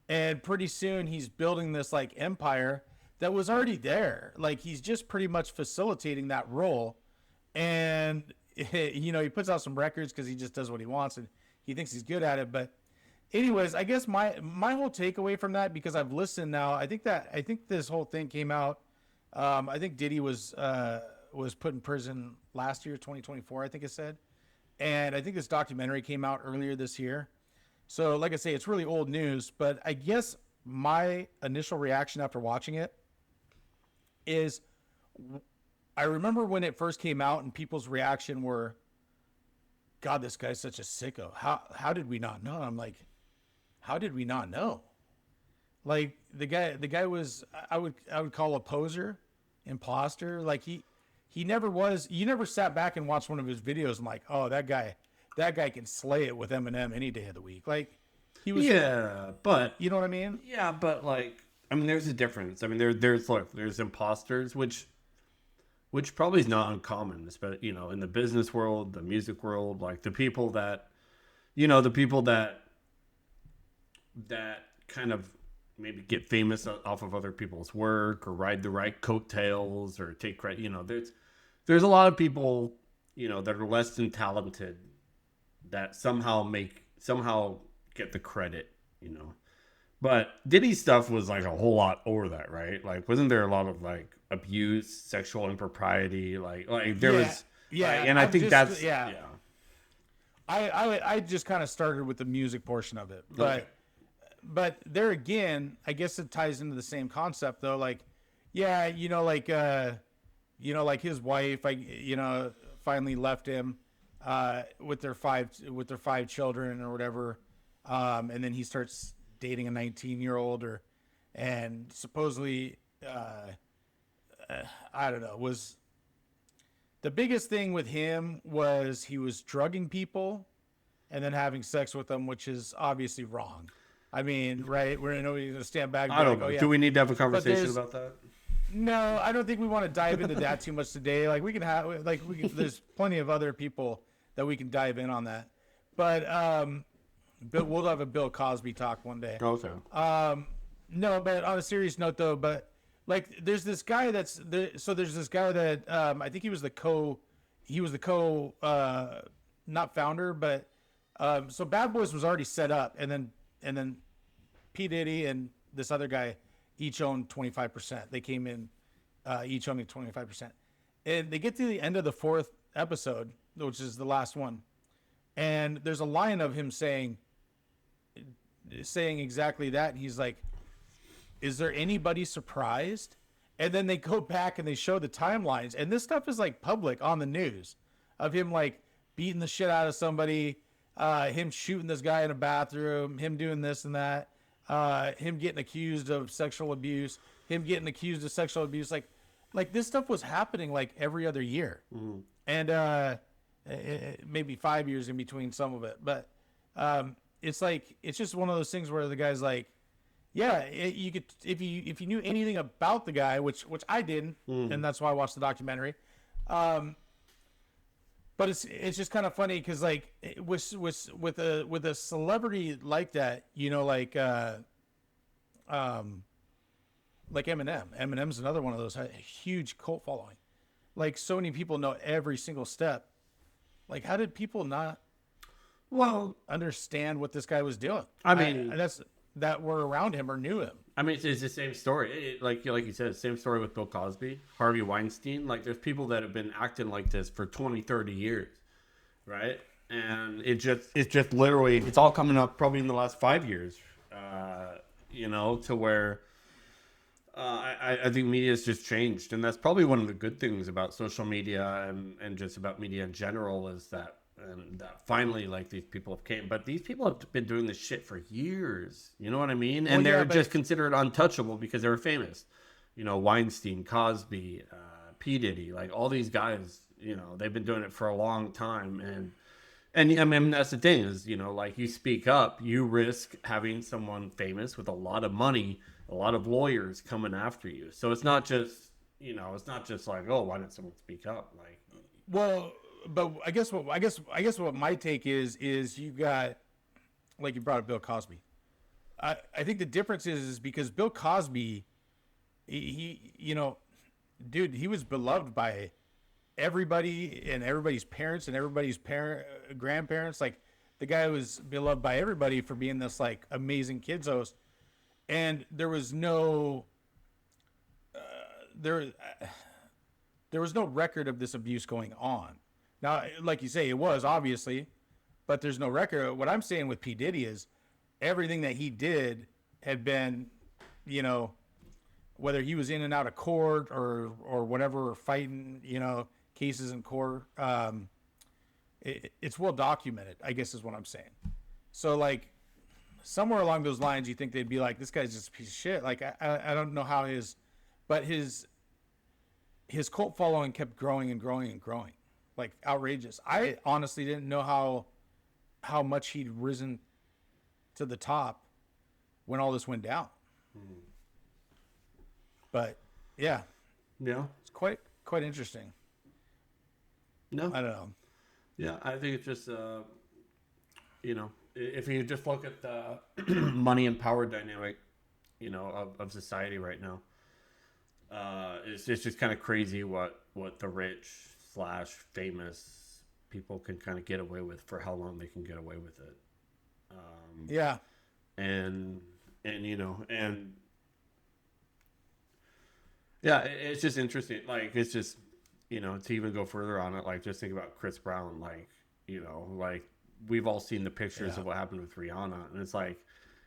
And pretty soon he's building this like empire that was already there. Like he's just pretty much facilitating that role. And he puts out some records because he just does what he wants and he thinks he's good at it. But anyways, I guess my whole takeaway from that, because I've listened now, I think this whole thing came out. I think Diddy was put in prison last year, 2024, I think it said. And I think this documentary came out earlier this year. So, like I say, it's really old news. But I guess my initial reaction after watching it is, I remember when it first came out and people's reaction were, God, this guy's such a sicko. How did we not know? I'm like, how did we not know? Like the guy was, I would call a poser, imposter. Like he never was. You never sat back and watched one of his videos and like, oh, that guy can slay it with Eminem any day of the week. Like he was. Yeah, but you know what I mean? Yeah, but like, I mean, there's a difference. I mean, there's imposters, which probably is not uncommon, especially in the business world, the music world, like the people that kind of maybe get famous off of other people's work or ride the right coattails or take credit. There's a lot of people that are less than talented that somehow get the credit. But Diddy's stuff was like a whole lot over that, right? Like, wasn't there a lot of like abuse, sexual impropriety, like there was, and I think that's I just kind of started with the music portion of it, but. Okay. But there again, I guess it ties into the same concept though. Like, yeah, like his wife, finally left him, with their five children or whatever. And then he starts dating a 19-year-old and supposedly, I don't know, was the biggest thing with him was he was drugging people and then having sex with them, which is obviously wrong. I mean, right? We're going to stand back. I don't know. Do we need to have a conversation about that? No, I don't think we want to dive into that too much today. Like there's plenty of other people that we can dive in on that. But we'll have a Bill Cosby talk one day. Okay. No, but on a serious note though, but like there's this guy there's this guy that I think he was the co not founder, but so Bad Boys was already set up, and then P Diddy and this other guy each owned 25%. They came in each owning 25%. And they get to the end of the fourth episode, which is the last one. And there's a line of him saying exactly that. And he's like, is there anybody surprised? And then they go back and they show the timelines. And this stuff is like public on the news of him like beating the shit out of somebody, him shooting this guy in a bathroom, him doing this and that, him getting accused of sexual abuse, like this stuff was happening like every other year. Mm-hmm. And maybe 5 years in between some of it, but it's just one of those things where the guy's like, yeah, you could, if you knew anything about the guy, which I didn't, and that's why I watched the documentary. But it's just kind of funny because like with a celebrity like that, like Eminem. Eminem's another one of those, a huge cult following. Like so many people know every single step. Like how did people not understand what this guy was doing? I mean, that were around him or knew him. I mean, it's the same story. Like you said, same story with Bill Cosby, Harvey Weinstein. Like there's people that have been acting like this for 20, 30 years, right? And it's just literally, it's all coming up probably in the last 5 years, to where I think media has just changed. And that's probably one of the good things about social media and just about media in general is that, and finally, like these people have came, but these people have been doing this shit for years. You know what I mean? And they're just considered untouchable because they were famous. Weinstein, Cosby, P Diddy, like all these guys. They've been doing it for a long time, and I mean that's the thing is, like you speak up, you risk having someone famous with a lot of money, a lot of lawyers coming after you. So it's not just, it's not just like, oh, why didn't someone speak up? Like, well. But I guess what my take is you got, like you brought up Bill Cosby. I think the difference is because Bill Cosby, you know, dude, he was beloved by everybody and everybody's parents and everybody's grandparents. Like the guy was beloved by everybody for being this like amazing kids host, and there was no there was no record of this abuse going on. Now, like you say, it was obviously, but there's no record. What I'm saying with P Diddy is everything that he did had been, you know, whether he was in and out of court or whatever, or fighting, you know, cases in court. It's well documented, I guess is what I'm saying. So like somewhere along those lines, you think they'd be like, this guy's just a piece of shit. Like I don't know how but his cult following kept growing and growing and growing, like outrageous. I honestly didn't know how much he'd risen to the top when all this went down. Mm-hmm. But yeah, it's quite interesting. No, I don't know. Yeah, I think it's just you know, if you just look at the money and power dynamic, you know, of society right now, it's just kind of crazy what the rich / famous people can kind of get away with for how long they can get away with it. Yeah, and you know, and yeah, it's just interesting. Like, it's just, you know, to even go further on it, like, just think about Chris Brown. Like, you know, like, we've all seen the pictures of what happened with Rihanna, and it's like,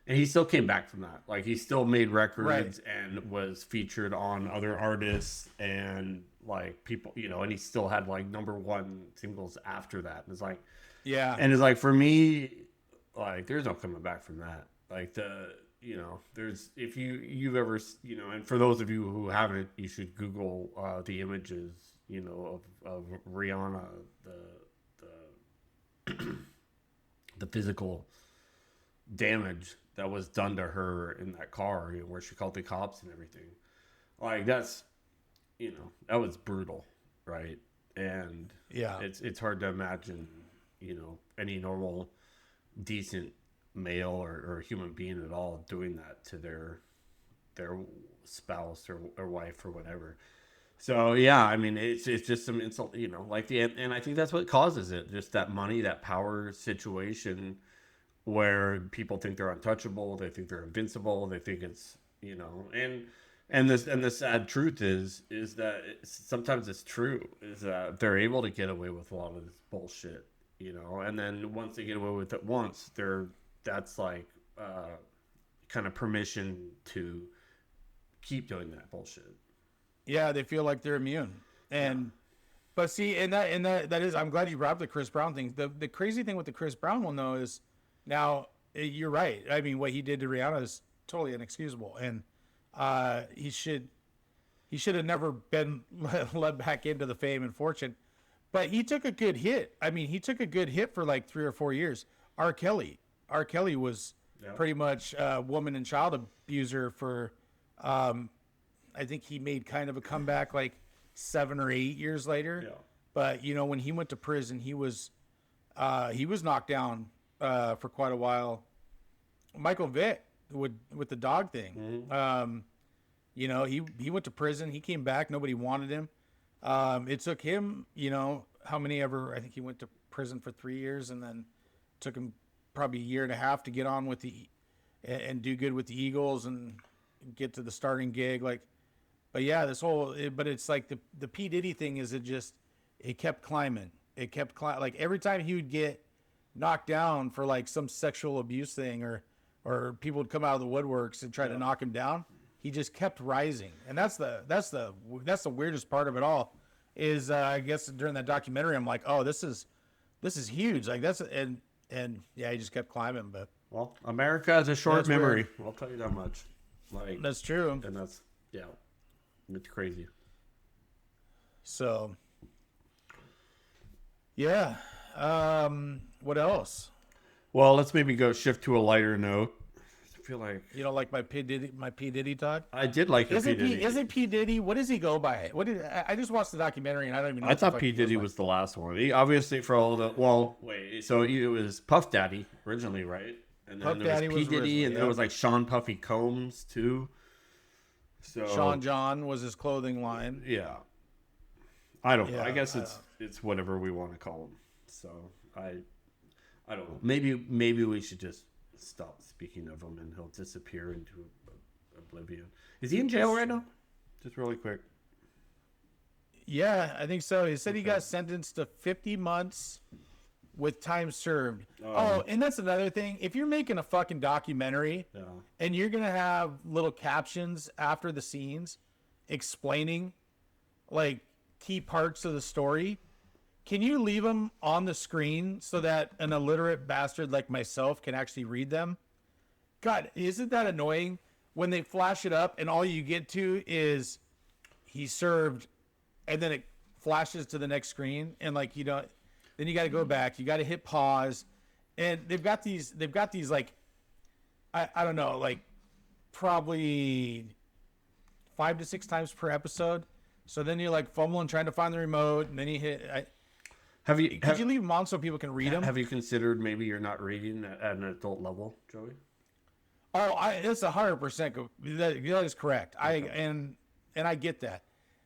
and he still came back from that. Like, he still made records and was featured on other artists and like people, you know, and he still had like #1 singles after that. And it's like, and it's like, for me, like, there's no coming back from that. Like, you know, there's, if you've ever, you know, and for those of you who haven't, you should Google the images, you know, of Rihanna, the physical damage that was done to her in that car, you know, where she called the cops and everything. Like, that's, you know, that was brutal, right? And it's hard to imagine, you know, any normal, decent male or human being at all doing that to their spouse or wife or whatever. So yeah, I mean, it's just some insult, you know, like and I think that's what causes it, just that money, that power situation where people think they're untouchable, they think they're invincible, they think it's, you know, and the sad truth is that sometimes it's true, is that they're able to get away with a lot of this bullshit, you know, and then once they get away with it once, that's like kind of permission to keep doing that bullshit. Yeah, they feel like they're immune. And but see, and that is, I'm glad you brought up the Chris Brown thing. The crazy thing with the Chris Brown one though is, now you're right. I mean, what he did to Rihanna is totally inexcusable, and he should have never been led back into the fame and fortune. But he took a good hit. I mean, he took a good hit for like 3 or 4 years. R. Kelly was pretty much a woman and child abuser for, I think he made kind of a comeback like 7 or 8 years later. Yeah. But you know, when he went to prison, he was knocked down for quite a while. Michael Vick with the dog thing. Mm-hmm. You know, he went to prison. He came back. Nobody wanted him. It took him, you know, I think he went to prison for 3 years, and then took him probably 1.5 years to get on with and do good with the Eagles and get to the starting gig. Like, but yeah, but it's like the P Diddy thing is, it kept climbing. Like every time he would get knocked down for like some sexual abuse thing, or people would come out of the woodworks and try to knock him down, he just kept rising. And that's the weirdest part of it all, is I guess during that documentary, I'm like, oh, this is huge. Like and yeah, he just kept climbing. But well, America has a short memory. Weird. I'll tell you that much. Like, that's true. And that's, it's crazy. So yeah. What else? Well, let's maybe shift to a lighter note. I feel like, you don't like my P Diddy talk? I did like your P Diddy. Isn't P Diddy? What does he go by? I just watched the documentary and I don't even know. I thought P Diddy was the last one. He obviously, for all the, so it was Puff Daddy originally, right? And Puff then there Daddy was P was Diddy, originally, and yeah. there was like Sean Puffy Combs too. So Sean John was his clothing line. yeah, I don't know. I Yeah, guess it's whatever we want to call them. So I don't know. Maybe we should just stop speaking of him, and he'll disappear into oblivion. Is he in jail right now? Just really quick. Yeah, I think so. He said he Okay. got sentenced to 50 months with time served. Oh, and that's another thing. If you're making a fucking documentary Yeah. and you're going to have little captions after the scenes explaining like key parts of the story, can you leave them on the screen so that an illiterate bastard like myself can actually read them? God, isn't that annoying when they flash it up and all you get to is he served, and then it flashes to the next screen, and like you don't, then you got to go back, you got to hit pause, and they've got these like I don't know, like probably 5 to 6 times per episode. So then you're like fumbling trying to find the remote, and then you hit. Could you leave them on so people can read them? Have you considered maybe you're not reading at an adult level, Joey? Oh, it's 100%. That is correct. Okay. And I get that.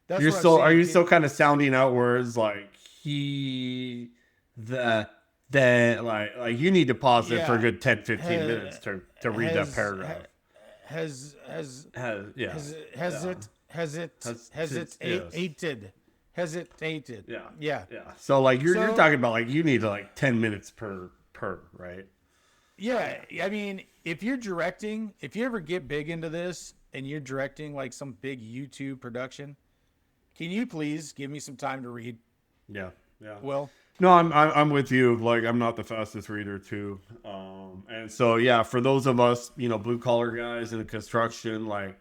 That's You're what still I'm saying. are you still kind of sounding out words like like you need to pause it for a good 10, 15 minutes to read that paragraph. Hesitated. Yeah. So like you're So- talking about like you need like 10 minutes per, right? Yeah, I mean, if you ever get big into this and you're directing like some big YouTube production, can you please give me some time to read? Yeah. Well, No, I'm with you. Like I'm not the fastest reader too, and so yeah, for those of us, blue collar guys in the construction, like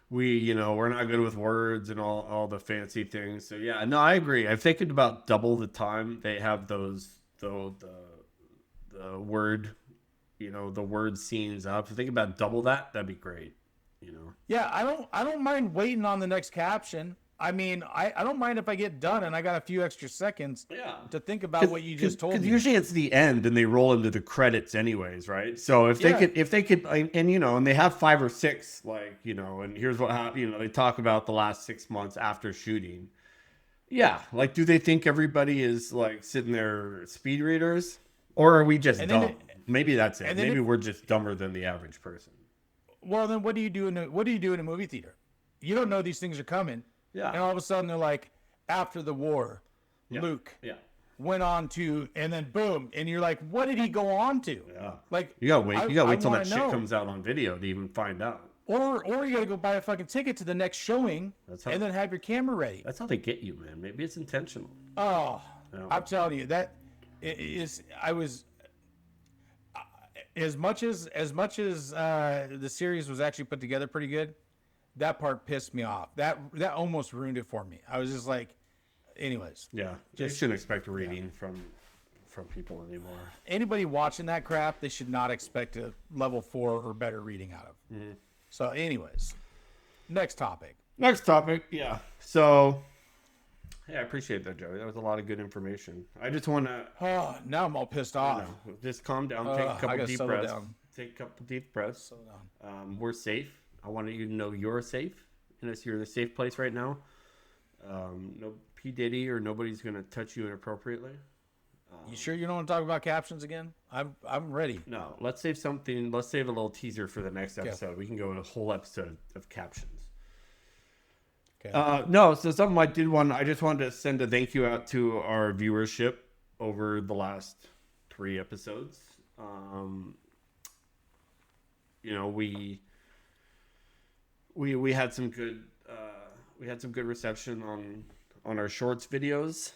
we're not good with words and all the fancy things. So yeah, no, I agree. I think about double the time they have the word, the word scenes up. If you think about double that, that'd be great. Yeah, I don't mind waiting on the next caption. I mean, I don't mind if I get done and I got a few extra seconds to think about what you just told me. Usually it's the end and they roll into the credits anyways, right? So if they could, and they have 5 or 6, and here's what happened, they talk about the last 6 months after shooting. Yeah. Like, do they think everybody is like sitting there speed readers, or are we just dumb? Maybe that's it. Maybe we're just dumber than the average person. Well, then what do you do in a movie theater? You don't know these things are coming. Yeah. And all of a sudden they're like, after the war, Luke went on to, and then boom, and you're like, what did he go on to? Yeah. Like you gotta wait till that shit comes out on video to even find out. Or you gotta go buy a fucking ticket to the next showing and then have your camera ready. That's how they get you, man. Maybe it's intentional. Oh, I'm telling you that as much as the series was actually put together pretty good, that part pissed me off. That almost ruined it for me. I was just like, anyways. Yeah, just shouldn't expect reading from people anymore. Anybody watching that crap, they should not expect a level 4 or better reading out of. Mm-hmm. So, anyways, next topic. Yeah. So, hey, I appreciate that, Joey. That was a lot of good information. I just want to. Oh, now I'm all pissed off. Just calm down. Take a couple deep breaths. Take a couple deep breaths. Settle down. We're safe. I wanted you to know you're safe. Unless you're in a safe place right now. No P Diddy or nobody's gonna touch you inappropriately. You sure you don't want to talk about captions again? I'm ready. No, let's save something. Let's save a little teaser for the next episode. Okay. We can go in a whole episode of captions. Okay. No, so something I just wanted to send a thank you out to our viewership over the last 3 episodes. We had some good reception on our shorts videos,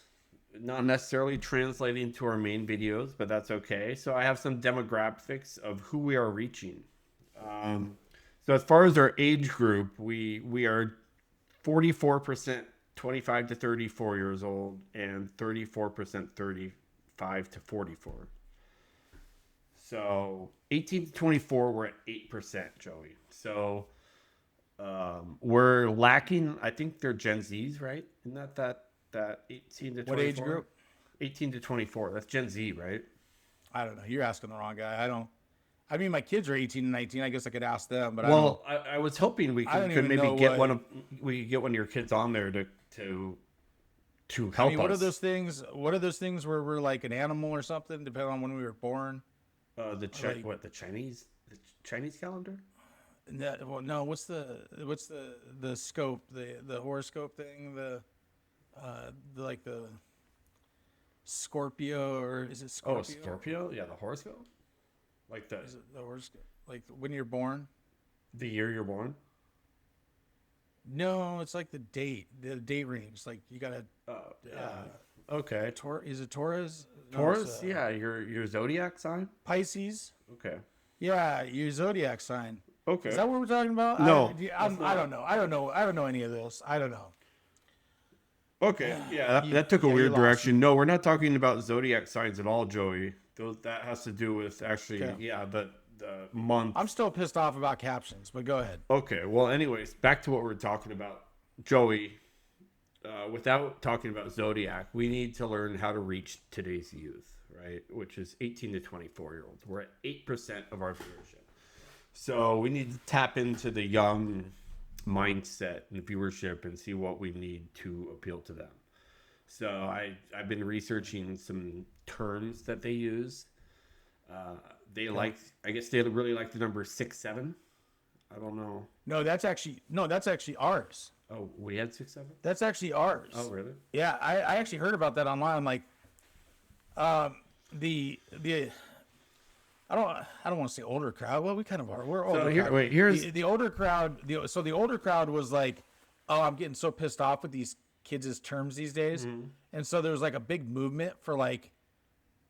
not necessarily translating to our main videos, but that's okay. So I have some demographics of who we are reaching. So as far as our age group, we are 44% 25 to 34 years old and 34% 35 to 44. So 18 to 24, we're at 8%, Joey. So we're lacking. I think they're Gen Zs, right? Isn't that 18 to 24? What age group? 18 to 24. That's Gen Z, right? I don't know. You're asking the wrong guy. I mean, my kids are 18 and 19. I guess I could ask them, but Well, I was hoping we I don't could even maybe know get what- we could get one of your kids on there to I help mean, what are us. those things? What are those things where we're like an animal or something, depending on when we were born? The like- the Chinese calendar? No. What's the scope? The horoscope thing? The like the Scorpio, or is it Scorpio? Oh, Scorpio? Yeah, the horoscope. Like Is it the horoscope? Like when you're born? the year you're born. No, it's like the date range. Like you gotta Okay. Is it Taurus? No, Taurus? it's, Yeah, your zodiac sign. Pisces. Okay. Yeah, your zodiac sign. Okay. Is that what we're talking about? No, I don't know. I don't know any of this. I don't know. Okay. Yeah, that took a you weird lost direction. No, we're not talking about zodiac signs at all, Joey. That has to do with actually, Okay. the month. I'm still pissed off about captions, but go ahead. Okay. Well, anyways, back to what we're talking about, Joey. Without talking about zodiac, we need to learn how to reach today's youth, right? Which is 18 to 24-year-olds. We're at 8% of our viewership. So we need to tap into the young mindset and viewership and see what we need to appeal to them. So I've been researching some terms that they use. I guess they really like the number 6'7". I don't know. No, that's actually ours. Oh, we had 6'7"? That's actually ours. Oh, really? Yeah, I actually heard about that online. Like, the I don't want to say older crowd. Well, we kind of are. We're older. Here's The older crowd. The older crowd was like, oh, I'm getting so pissed off with these kids' terms these days, and so there was like a big movement for like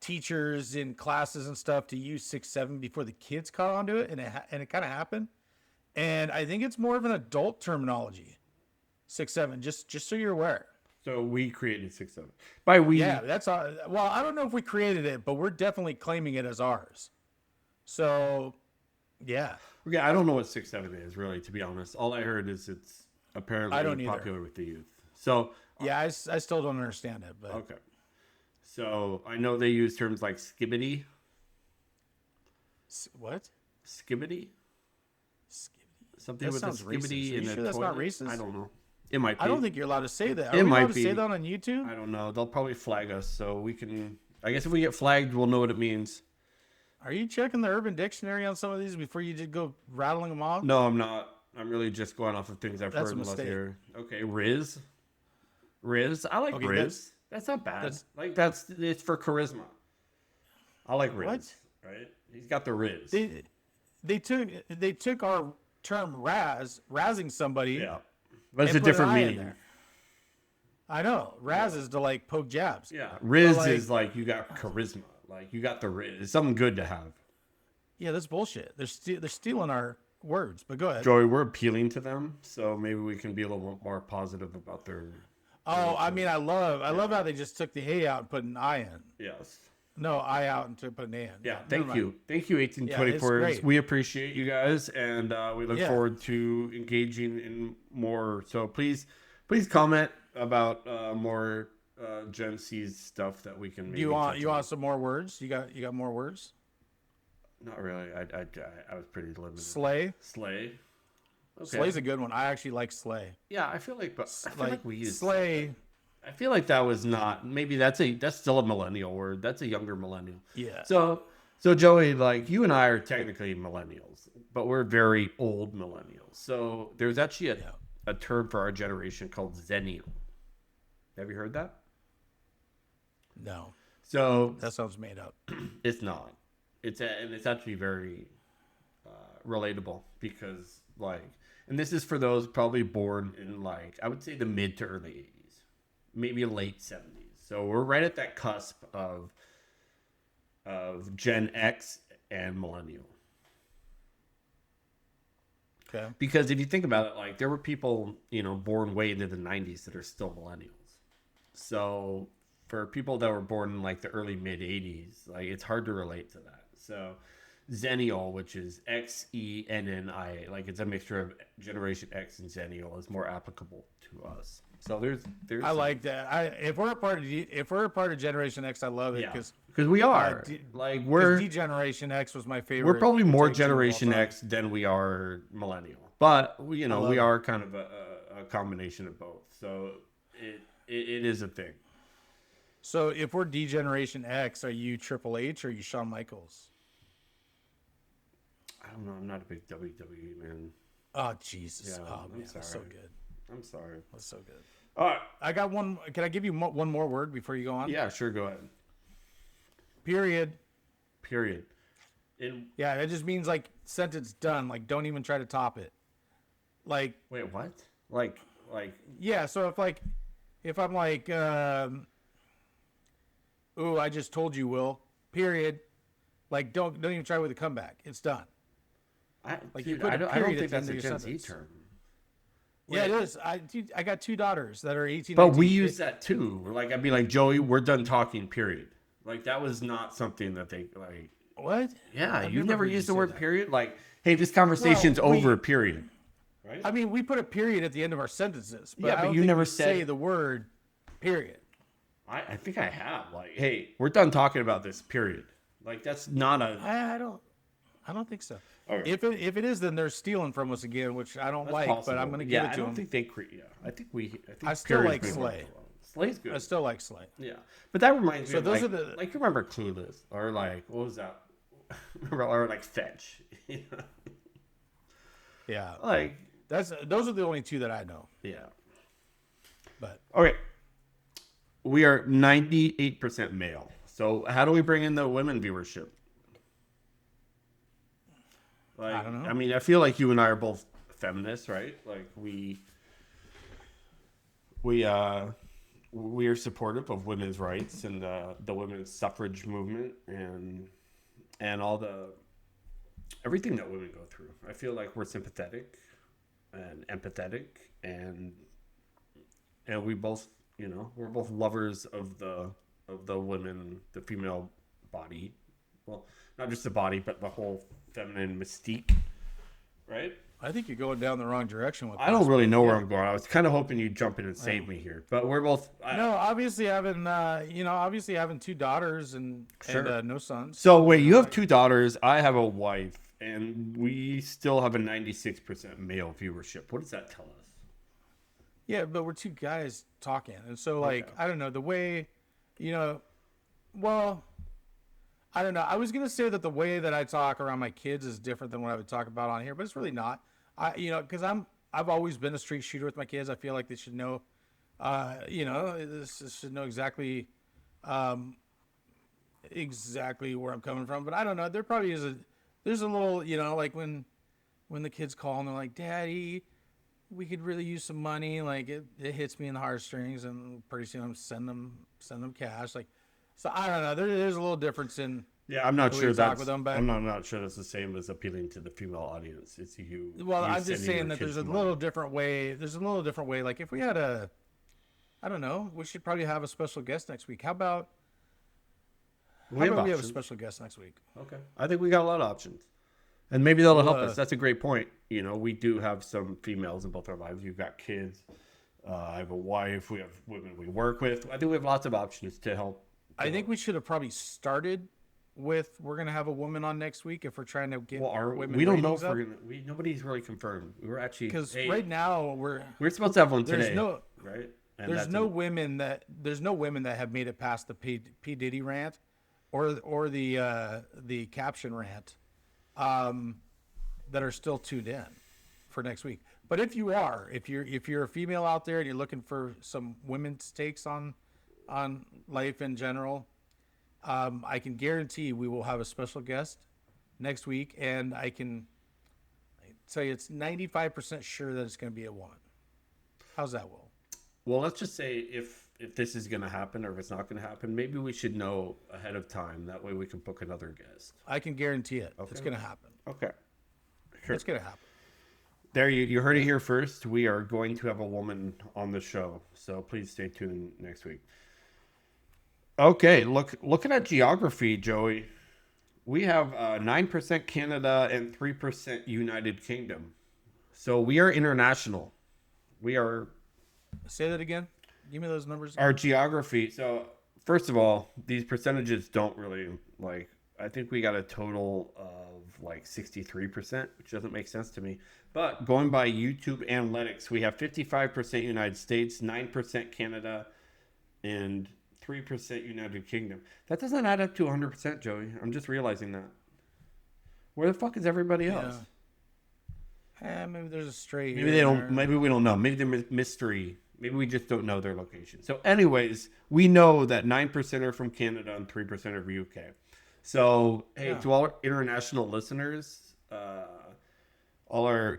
teachers in classes and stuff to use 6'7" before the kids caught on to it, and it kind of happened. And I think it's more of an adult terminology. 6'7", just so you're aware. So we created 6'7". By we, Yeah, that's well, I don't know if we created it, but we're definitely claiming it as ours. So, yeah. okay, I don't know what 6'7" is really, to be honest. All I heard is it's apparently I don't either. popular with the youth. So Yeah, I still don't understand it, but okay, so I know they use terms like skibbity, what? skibbity, something That with a sounds racist. skibbity Are you in sure the that's not toilet? racist? I don't know. It might be. I don't think you're allowed to say that. Are It we might allowed to be. say that on YouTube? I don't know. They'll probably flag us, so we can. I guess if we get flagged, we'll know what it means. Are you checking the Urban Dictionary on some of these before you just go rattling them off? No, I'm not. I'm really just going off of things I've That's heard a unless mistake. here. Okay, Riz. I like Okay, Riz. That's not bad. It's for charisma. I like Riz. What? Right? He's got the Riz. They took our term razzing somebody. Yeah, but it's and a put an different I in meaning. there. I know. Razz is to like poke jabs. Yeah, Riz like- is like you got charisma. Like you got the Riz. It's something good to have. Yeah, that's bullshit. They're stealing our words. But go ahead. Joey, we're appealing to them, so maybe we can be a little more positive about their. Oh, I mean, I love how they just took the A out and put an I in. Yes. No, I out and put an A in. Yeah, never thank mind. you. Thank you, Yeah, it's 1824. great. We appreciate you guys, and we look Yeah. forward to engaging in more. So please comment about more Gen C's stuff that we can maybe You want touch on. some more words? You got more words? Not really. I was pretty limited. Slay. Slay. Okay. Slay's a good one. I actually like Slay. Yeah, I feel like we use Slay. I feel like that was not. Maybe that's still a millennial word. That's a younger millennial. Yeah. So Joey, like you and I are technically millennials, but we're very old millennials. So there's actually a term for our generation called Zennial. Have you heard that? No, So that sounds made up. it's not. And it's actually very relatable because and this is for those probably born in I would say the mid to early 80s, maybe late 70s. So we're right at that cusp of Gen X and millennial. Okay. Because if you think about it, there were people, born way into the 90s that are still millennials. So for people that were born in the early mid 80s, it's hard to relate to that. So Zennial, which is XENNIA, it's a mixture of Generation X and Zennial, is more applicable to us. So there's I like that. If we're a part of Generation X, I love it because because we are like we're D-Generation X was my favorite. we're probably more take two of all Generation time. X than we are millennial, but we love we it. are kind of a combination of both. So it is a thing. So if we're D-Generation X, are you Triple H or are you Shawn Michaels? I don't know. I'm not a big WWE man. Oh Jesus! Yeah, Oh I'm man, that's so sorry. good. I'm sorry. That's so good. All right. I got one. Can I give you one more word before you go on? Yeah, sure. Go ahead. Period. Period. In Yeah, that just means like sentence done. Like don't even try to top it. Like wait, what? Like yeah. So if I'm like, ooh, I just told you, Will. Period. Like don't even try with a comeback. It's done. Like, you dude, put a I don't period think at the that's end a of your Gen Z sentence. term. Yeah, it is. I got 2 daughters that are 18. But 19. we use that too. Like I'd be like, Joey, we're done talking. Period. Like that was not something that they like. What? Yeah, I've you've never heard you used the say word that. period. Like, hey, this conversation's Well, over. Period. Right. I mean, we put a period at the end of our sentences, but Yeah, I but don't you think never we said- say the word period. I think I have. Like, hey, we're done talking about this. Period. Like that's not a. I don't think so. Okay. If it is, then they're stealing from us again, which I don't That's like. possible. But I'm going to yeah, give it to I don't them. think they create. Yeah, I think we. I think I still period's like pretty Slay. well. Slay's good. I still like Slay. Yeah, but that reminds me. So of those like, are the- like you remember Clueless or like what was that? or like Fetch. You know? Yeah, Like those are the only 2 that I know. yeah. But Okay. We are 98% male. So how do we bring in the women viewership? Like, I don't know. I mean, I feel like you and I are both feminists, right? Like we are supportive of women's rights and the women's suffrage movement and all the everything that women go through. I feel like we're sympathetic and empathetic and we both, we're both lovers of the women, the female body. Well, not just the body, but the whole feminine mystique, right? I think you're going down the wrong direction with I don't this. really know where I'm going. I was kind of hoping you'd jump in and save me here, but we're both. No, obviously having 2 daughters and Sure. no sons. So wait, you have 2 daughters. I have a wife, and we still have a 96% male viewership. What does that tell us? Yeah, but we're 2 guys talking, and so like Okay. I don't know the way, well, I don't know. I was gonna say that the way that I talk around my kids is different than what I would talk about on here, but it's really not. Because I've always been a street shooter with my kids. I feel like they should know, this should know exactly where I'm coming from. But I don't know. There probably there's a little, like when the kids call and they're like, "Daddy, we could really use some money." Like it hits me in the heartstrings, and pretty soon I'm send them cash. Like, so I don't know. There's a little difference in. Yeah, I'm not the way sure you talk that's. with them, but- I'm not sure that's the same as appealing to the female audience. It's you. Well, you I'm just sending saying your that there's kids a money. little different way. There's a little different way. Like if we had I don't know, we should probably have a special guest next week. How about we have a options. special guest next week? Okay. I think we got a lot of options. And maybe that'll help Well, us. That's a great point. We do have some females in both our lives. You've got kids. I have a wife. We have women we work with. I think we have lots of options to help. I think we should have probably started with we're gonna have a woman on next week if we're trying to get women. We don't know if ratings we're gonna. Nobody's really confirmed. We were actually because hey, right now we're supposed to have one there's today. no right. And there's that's no women that have made it past the P Diddy rant or the caption rant that are still tuned in for next week. But if you're a female out there and you're looking for some women's takes on life in general, I can guarantee we will have a special guest next week, and I can tell you it's 95% sure that it's going to be a woman. How's that, Will? Well, let's just say if this is going to happen or if it's not going to happen, maybe we should know ahead of time. That way we can book another guest. I can guarantee it. Okay. It's going to happen. Okay. Sure. It's going to happen. There, you heard it here first. We are going to have a woman on the show, so please stay tuned next week. Okay, looking at geography, Joey, we have 9% Canada and 3% United Kingdom. So we are international. We are Say that again. Give me those numbers. our geography. So First of all, these percentages don't really like. I think we got a total of like 63%, which doesn't make sense to me. But going by YouTube analytics, we have 55% United States, 9% Canada, and 3% United Kingdom. That doesn't add up to 100%, Joey. I'm just realizing that. Where the fuck is everybody else? Maybe there's a stray. Maybe they don't. Maybe we don't know. Maybe they're mystery. Maybe we just don't know their location. So, anyways, we know that 9% are from Canada and 3% are from UK. So, hey, to all our international listeners, all our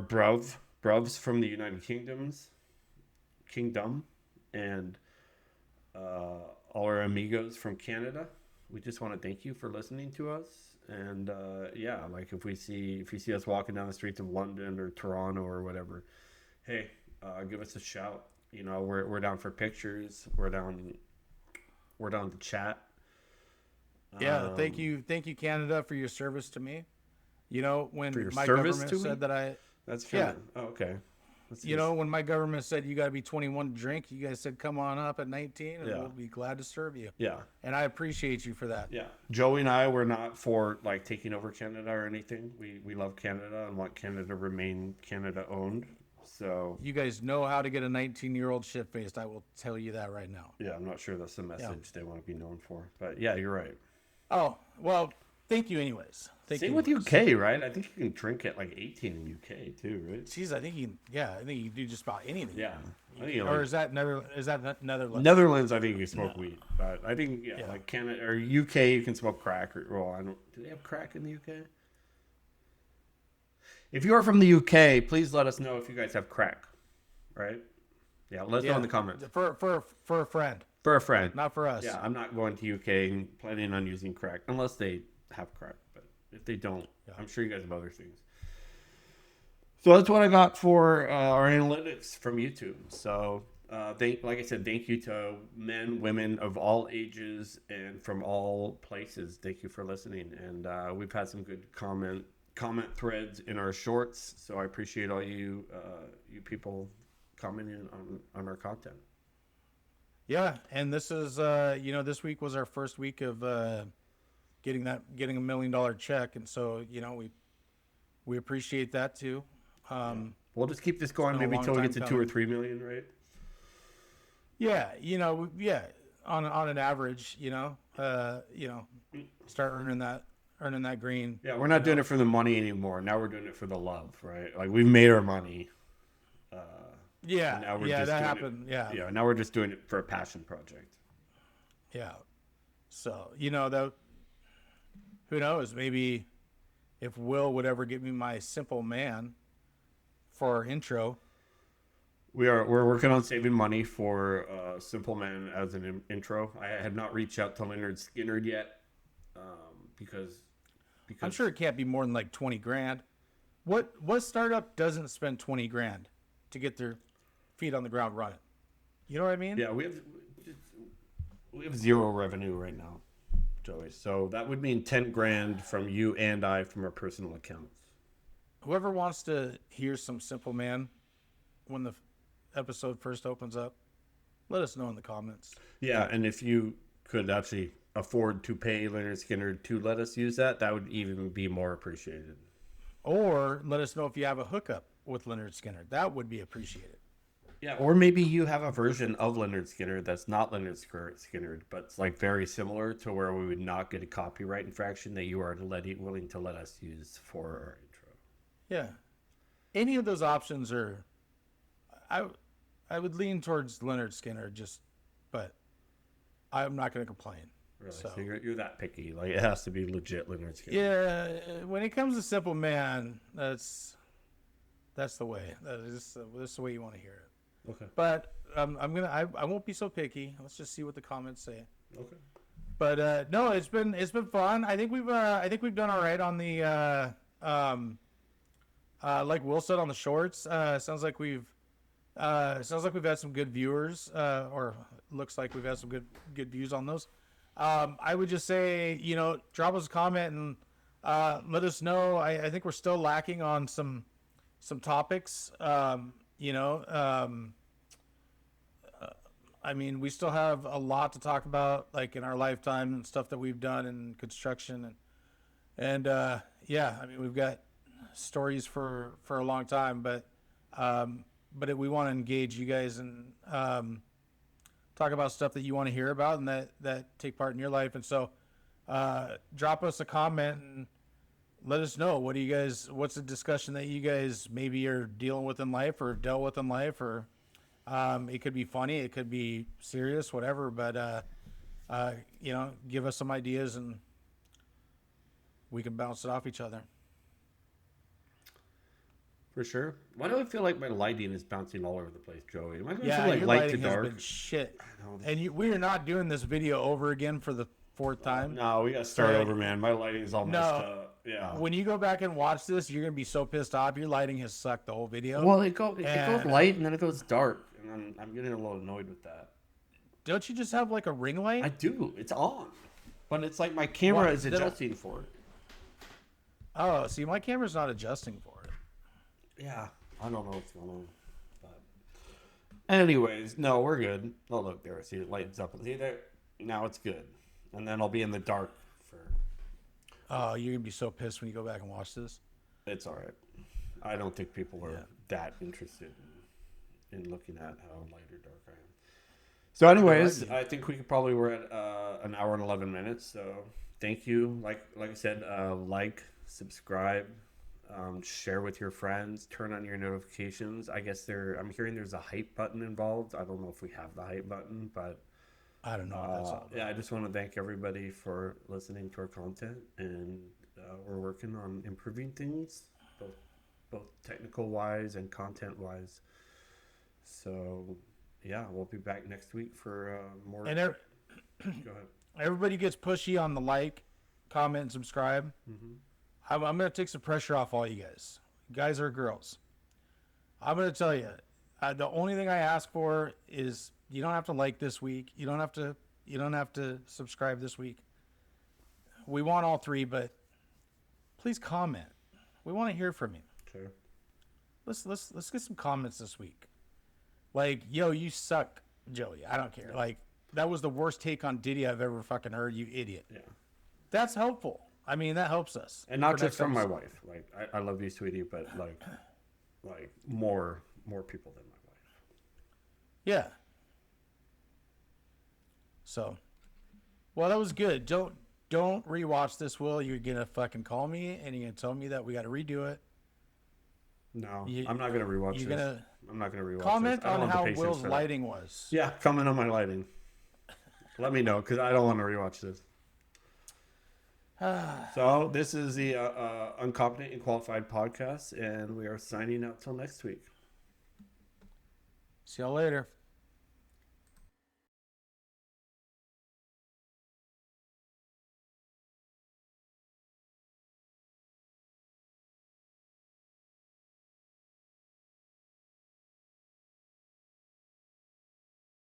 bruvs from the United Kingdom, and all our amigos from Canada, we just want to thank you for listening to us. And yeah, like if you see us walking down the streets of London or Toronto or whatever, hey, give us a shout. You know, we're down for pictures. We're down to chat. Yeah, thank you, Canada, for your service to me. You know, when my service government to said me? that I, That's kind of okay. you know, when my government said you got to be 21 to drink, you guys said come on up at 19, and we'll be glad to serve you. Yeah, and I appreciate you for that. yeah. Joey and I were not for like taking over Canada or anything. We love Canada and want Canada to remain Canada owned. So You guys know how to get a 19-year-old shit-faced. I will tell you that right now. yeah, I'm not sure that's the message they want to be known for, but yeah, you're right. Oh, well, thank you anyways. Same with UK, right? I think you can drink at like 18 in UK too, right? Jeez, I think you can do just about anything. Yeah. I think Or is that Netherlands? Netherlands, I think you can smoke weed, but I think like Canada or UK, you can smoke crack. Or well, I don't. Do they have crack in the UK? If you are from the UK, please let us know if you guys have crack. Right? Yeah, let us know in the comments. For a friend, For a friend, not for us. Yeah, I'm not going to UK and planning on using crack unless they have crack. But if they don't, I'm sure you guys have other things. So that's what I got for our analytics from YouTube. So, like I said, thank you to men, women of all ages and from all places. Thank you for listening. And we've had some good comment threads in our shorts. So I appreciate all you people commenting on our content. Yeah, and this is this week was our first week of getting $1 million check, and so we appreciate that too. We'll just keep this going maybe until we get to 2 or 3 million, right? Yeah, on an average, start earning that green. Yeah, we're not doing it for the money anymore. Now we're doing it for the love, right? Like we've made our money. That happened. Yeah, now we're just doing it for a passion project. Yeah. So though, who knows? Maybe if Will would ever give me my Simple Man for our intro. We're working on saving money for Simple Man as an intro. I had not reached out to Leonard Skinner yet because I'm sure it can't be more than like 20 grand. What startup doesn't spend 20 grand to get their feet on the ground running? You know what I mean? Yeah, we have zero revenue right now, Joey. So that would mean 10 grand from you and I from our personal accounts. Whoever wants to hear some Simple Man when the episode first opens up, let us know in the comments. Yeah, and if you could actually afford to pay Leonard Skinner to let us use that would even be more appreciated. Or let us know if you have a hookup with Leonard Skinner. That would be appreciated. Yeah, or maybe you have a version of Leonard Skinner that's not Leonard Skinner, but it's like very similar to where we would not get a copyright infraction that you are willing to let us use for our intro. Yeah. Any of those options are... I would lean towards Leonard Skinner, but I'm not going to complain. Really? So you're that picky? Like it has to be legit Leonard Skinner? Yeah. When it comes to Simple Man, that's the way. That's the way you want to hear it. Okay. But I won't be so picky. Let's just see what the comments say. Okay. But no, it's been fun. I think we've done all right on the like Will said on the shorts. Sounds like we've had some good viewers, or looks like we've had some good views on those. I would just say, drop us a comment and let us know. I think we're still lacking on some topics. I I mean, we still have a lot to talk about, like in our lifetime and stuff that we've done in construction, and yeah, I mean, we've got stories for a long time, but we want to engage you guys and talk about stuff that you want to hear about and that take part in your life. And so, drop us a comment and let us know what's a discussion that you guys maybe are dealing with in life or dealt with in life, or it could be funny, it could be serious, whatever. But give us some ideas and we can bounce it off each other. For sure. Why do I feel like my lighting is bouncing all over the place, Joey? Am I going Yeah, from like your light to lighting has dark? been shit. And we are not doing this video over again for the fourth time. No, we got to start over, man. My lighting is all messed No. up. Yeah. When you go back and watch this, you're gonna be so pissed off. Your lighting has sucked the whole video. Well, it goes And- light and then it goes dark, and I'm getting a little annoyed with that. Don't you just have like a ring light? I do. It's on, but it's like my camera What? is adjusting for it. Oh, see, my camera's not adjusting for it. Yeah, I don't know what's going on. But anyways, no, we're good. Oh, look there. See, it lights up. See there? Now it's good. And then I'll be in the dark for... Oh, you're gonna be so pissed when you go back and watch this. It's all right. I don't think people are that interested in looking at how light or dark I am. So anyways, I think we probably were at an hour and 11 minutes. So thank you. Like I said, subscribe, share with your friends, turn on your notifications. I guess I'm hearing there's a hype button involved. I don't know if we have the hype button, but I don't know what that's all about. yeah, I just want to thank everybody for listening to our content, and we're working on improving things, both technical wise and content wise. So yeah, we'll be back next week for more. And Go ahead. everybody gets pushy on the like, comment, and subscribe. Mm-hmm. I'm gonna take some pressure off all you guys or girls. I'm gonna tell you, the only thing I ask for is you don't have to like this week. You don't have to subscribe this week. We want all three, but please comment. We want to hear from you. Sure. Let's get some comments this week. Like, yo, you suck, Joey. I don't care. Like, that was the worst take on Diddy I've ever fucking heard, you idiot. Yeah. That's helpful. I mean, that helps us. And not for just next from my episode. wife. Like I love you, sweetie, but like more people than my wife. Yeah. So, well, that was good. Don't rewatch this, Will. You're gonna fucking call me and you're gonna tell me that we got to redo it. No, I'm not gonna rewatch You're this. gonna I'm not gonna rewatch comment this. I don't on have the how patience Will's for that. lighting was. Yeah, comment on my lighting. Let me know, because I don't want to rewatch this. So this is the Uncompetent and Qualified podcast, and we are signing out till next week. See y'all later.